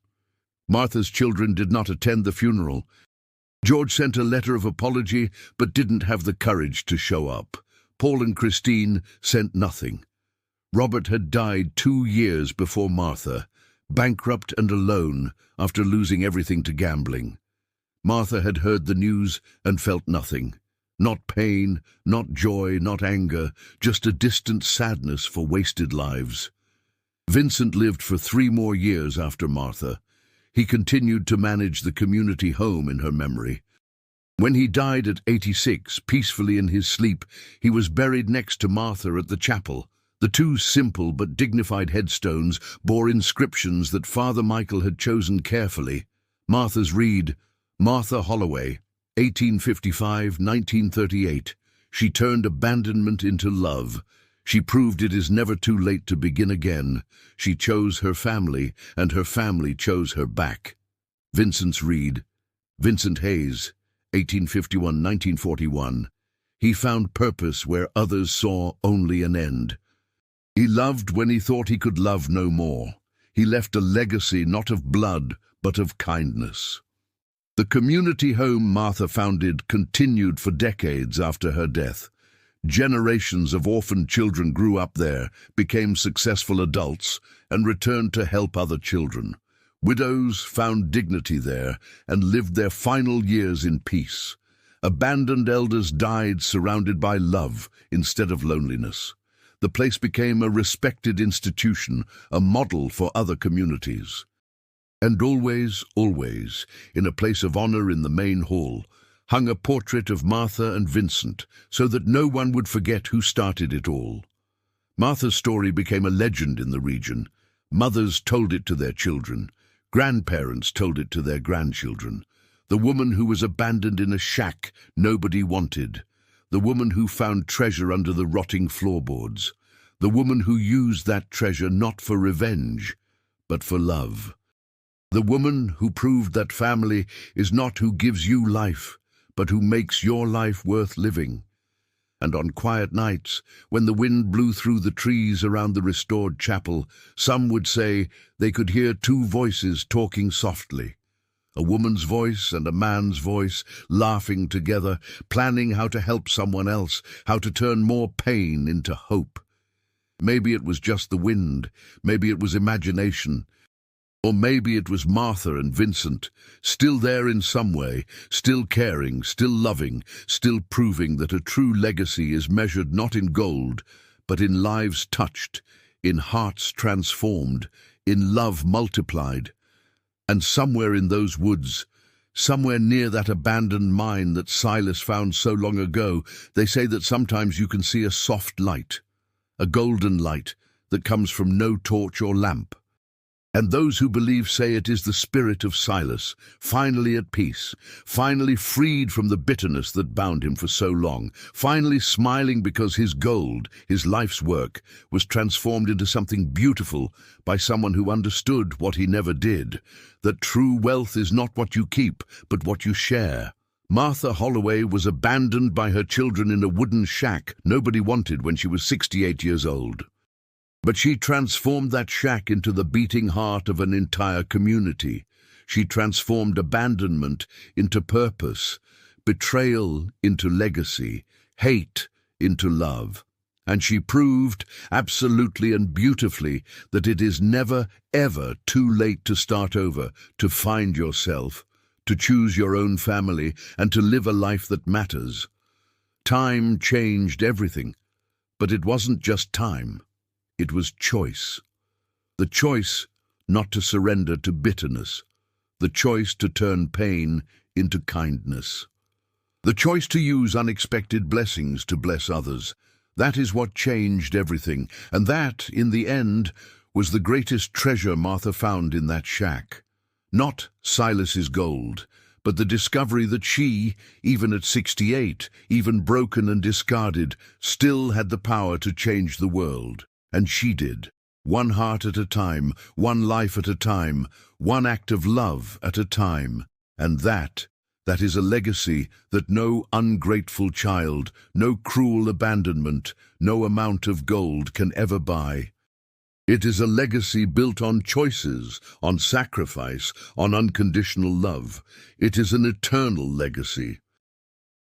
Speaker 1: Martha's children did not attend the funeral. George sent a letter of apology, but didn't have the courage to show up. Paul and Christine sent nothing. Robert had died 2 years before Martha, bankrupt and alone after losing everything to gambling. Martha had heard the news and felt nothing. Not pain, not joy, not anger, just a distant sadness for wasted lives. Vincent lived for 3 more years after Martha. He continued to manage the community home in her memory. When he died at 86, peacefully in his sleep, he was buried next to Martha at the chapel. The 2 simple but dignified headstones bore inscriptions that Father Michael had chosen carefully. Martha's read, Martha Holloway, 1855-1938. She turned abandonment into love. She proved it is never too late to begin again. She chose her family, and her family chose her back. Vincent's read, Vincent Hayes, 1851-1941. He found purpose where others saw only an end. He loved when he thought he could love no more. He left a legacy not of blood, but of kindness. The community home Martha founded continued for decades after her death. Generations of orphaned children grew up there, became successful adults, and returned to help other children. Widows found dignity there and lived their final years in peace. Abandoned elders died surrounded by love instead of loneliness. The place became a respected institution, a model for other communities. And always, always, in a place of honor in the main hall, hung a portrait of Martha and Vincent, so that no one would forget who started it all. Martha's story became a legend in the region. Mothers told it to their children. Grandparents told it to their grandchildren. The woman who was abandoned in a shack nobody wanted. The woman who found treasure under the rotting floorboards. The woman who used that treasure not for revenge, but for love. The woman who proved that family is not who gives you life, but who makes your life worth living. And on quiet nights, when the wind blew through the trees around the restored chapel, some would say they could hear two voices talking softly. A woman's voice and a man's voice, laughing together, planning how to help someone else, how to turn more pain into hope. Maybe it was just the wind, maybe it was imagination, or maybe it was Martha and Vincent, still there in some way, still caring, still loving, still proving that a true legacy is measured not in gold, but in lives touched, in hearts transformed, in love multiplied. And somewhere in those woods, somewhere near that abandoned mine that Silas found so long ago, they say that sometimes you can see a soft light, a golden light that comes from no torch or lamp. And those who believe say it is the spirit of Silas, finally at peace, finally freed from the bitterness that bound him for so long, finally smiling because his gold, his life's work, was transformed into something beautiful by someone who understood what he never did, that true wealth is not what you keep, but what you share. Martha Holloway was abandoned by her children in a wooden shack nobody wanted when she was 68 years old. But she transformed that shack into the beating heart of an entire community. She transformed abandonment into purpose, betrayal into legacy, hate into love. And she proved, absolutely and beautifully, that it is never, ever too late to start over, to find yourself, to choose your own family, and to live a life that matters. Time changed everything, but it wasn't just time. It was choice. The choice not to surrender to bitterness. The choice to turn pain into kindness. The choice to use unexpected blessings to bless others. That is what changed everything. And that, in the end, was the greatest treasure Martha found in that shack. Not Silas's gold, but the discovery that she, even at 68, even broken and discarded, still had the power to change the world. And she did, one heart at a time, one life at a time, one act of love at a time. And that is a legacy that no ungrateful child, no cruel abandonment, no amount of gold can ever buy. It is a legacy built on choices, on sacrifice, on unconditional love. It is an eternal legacy.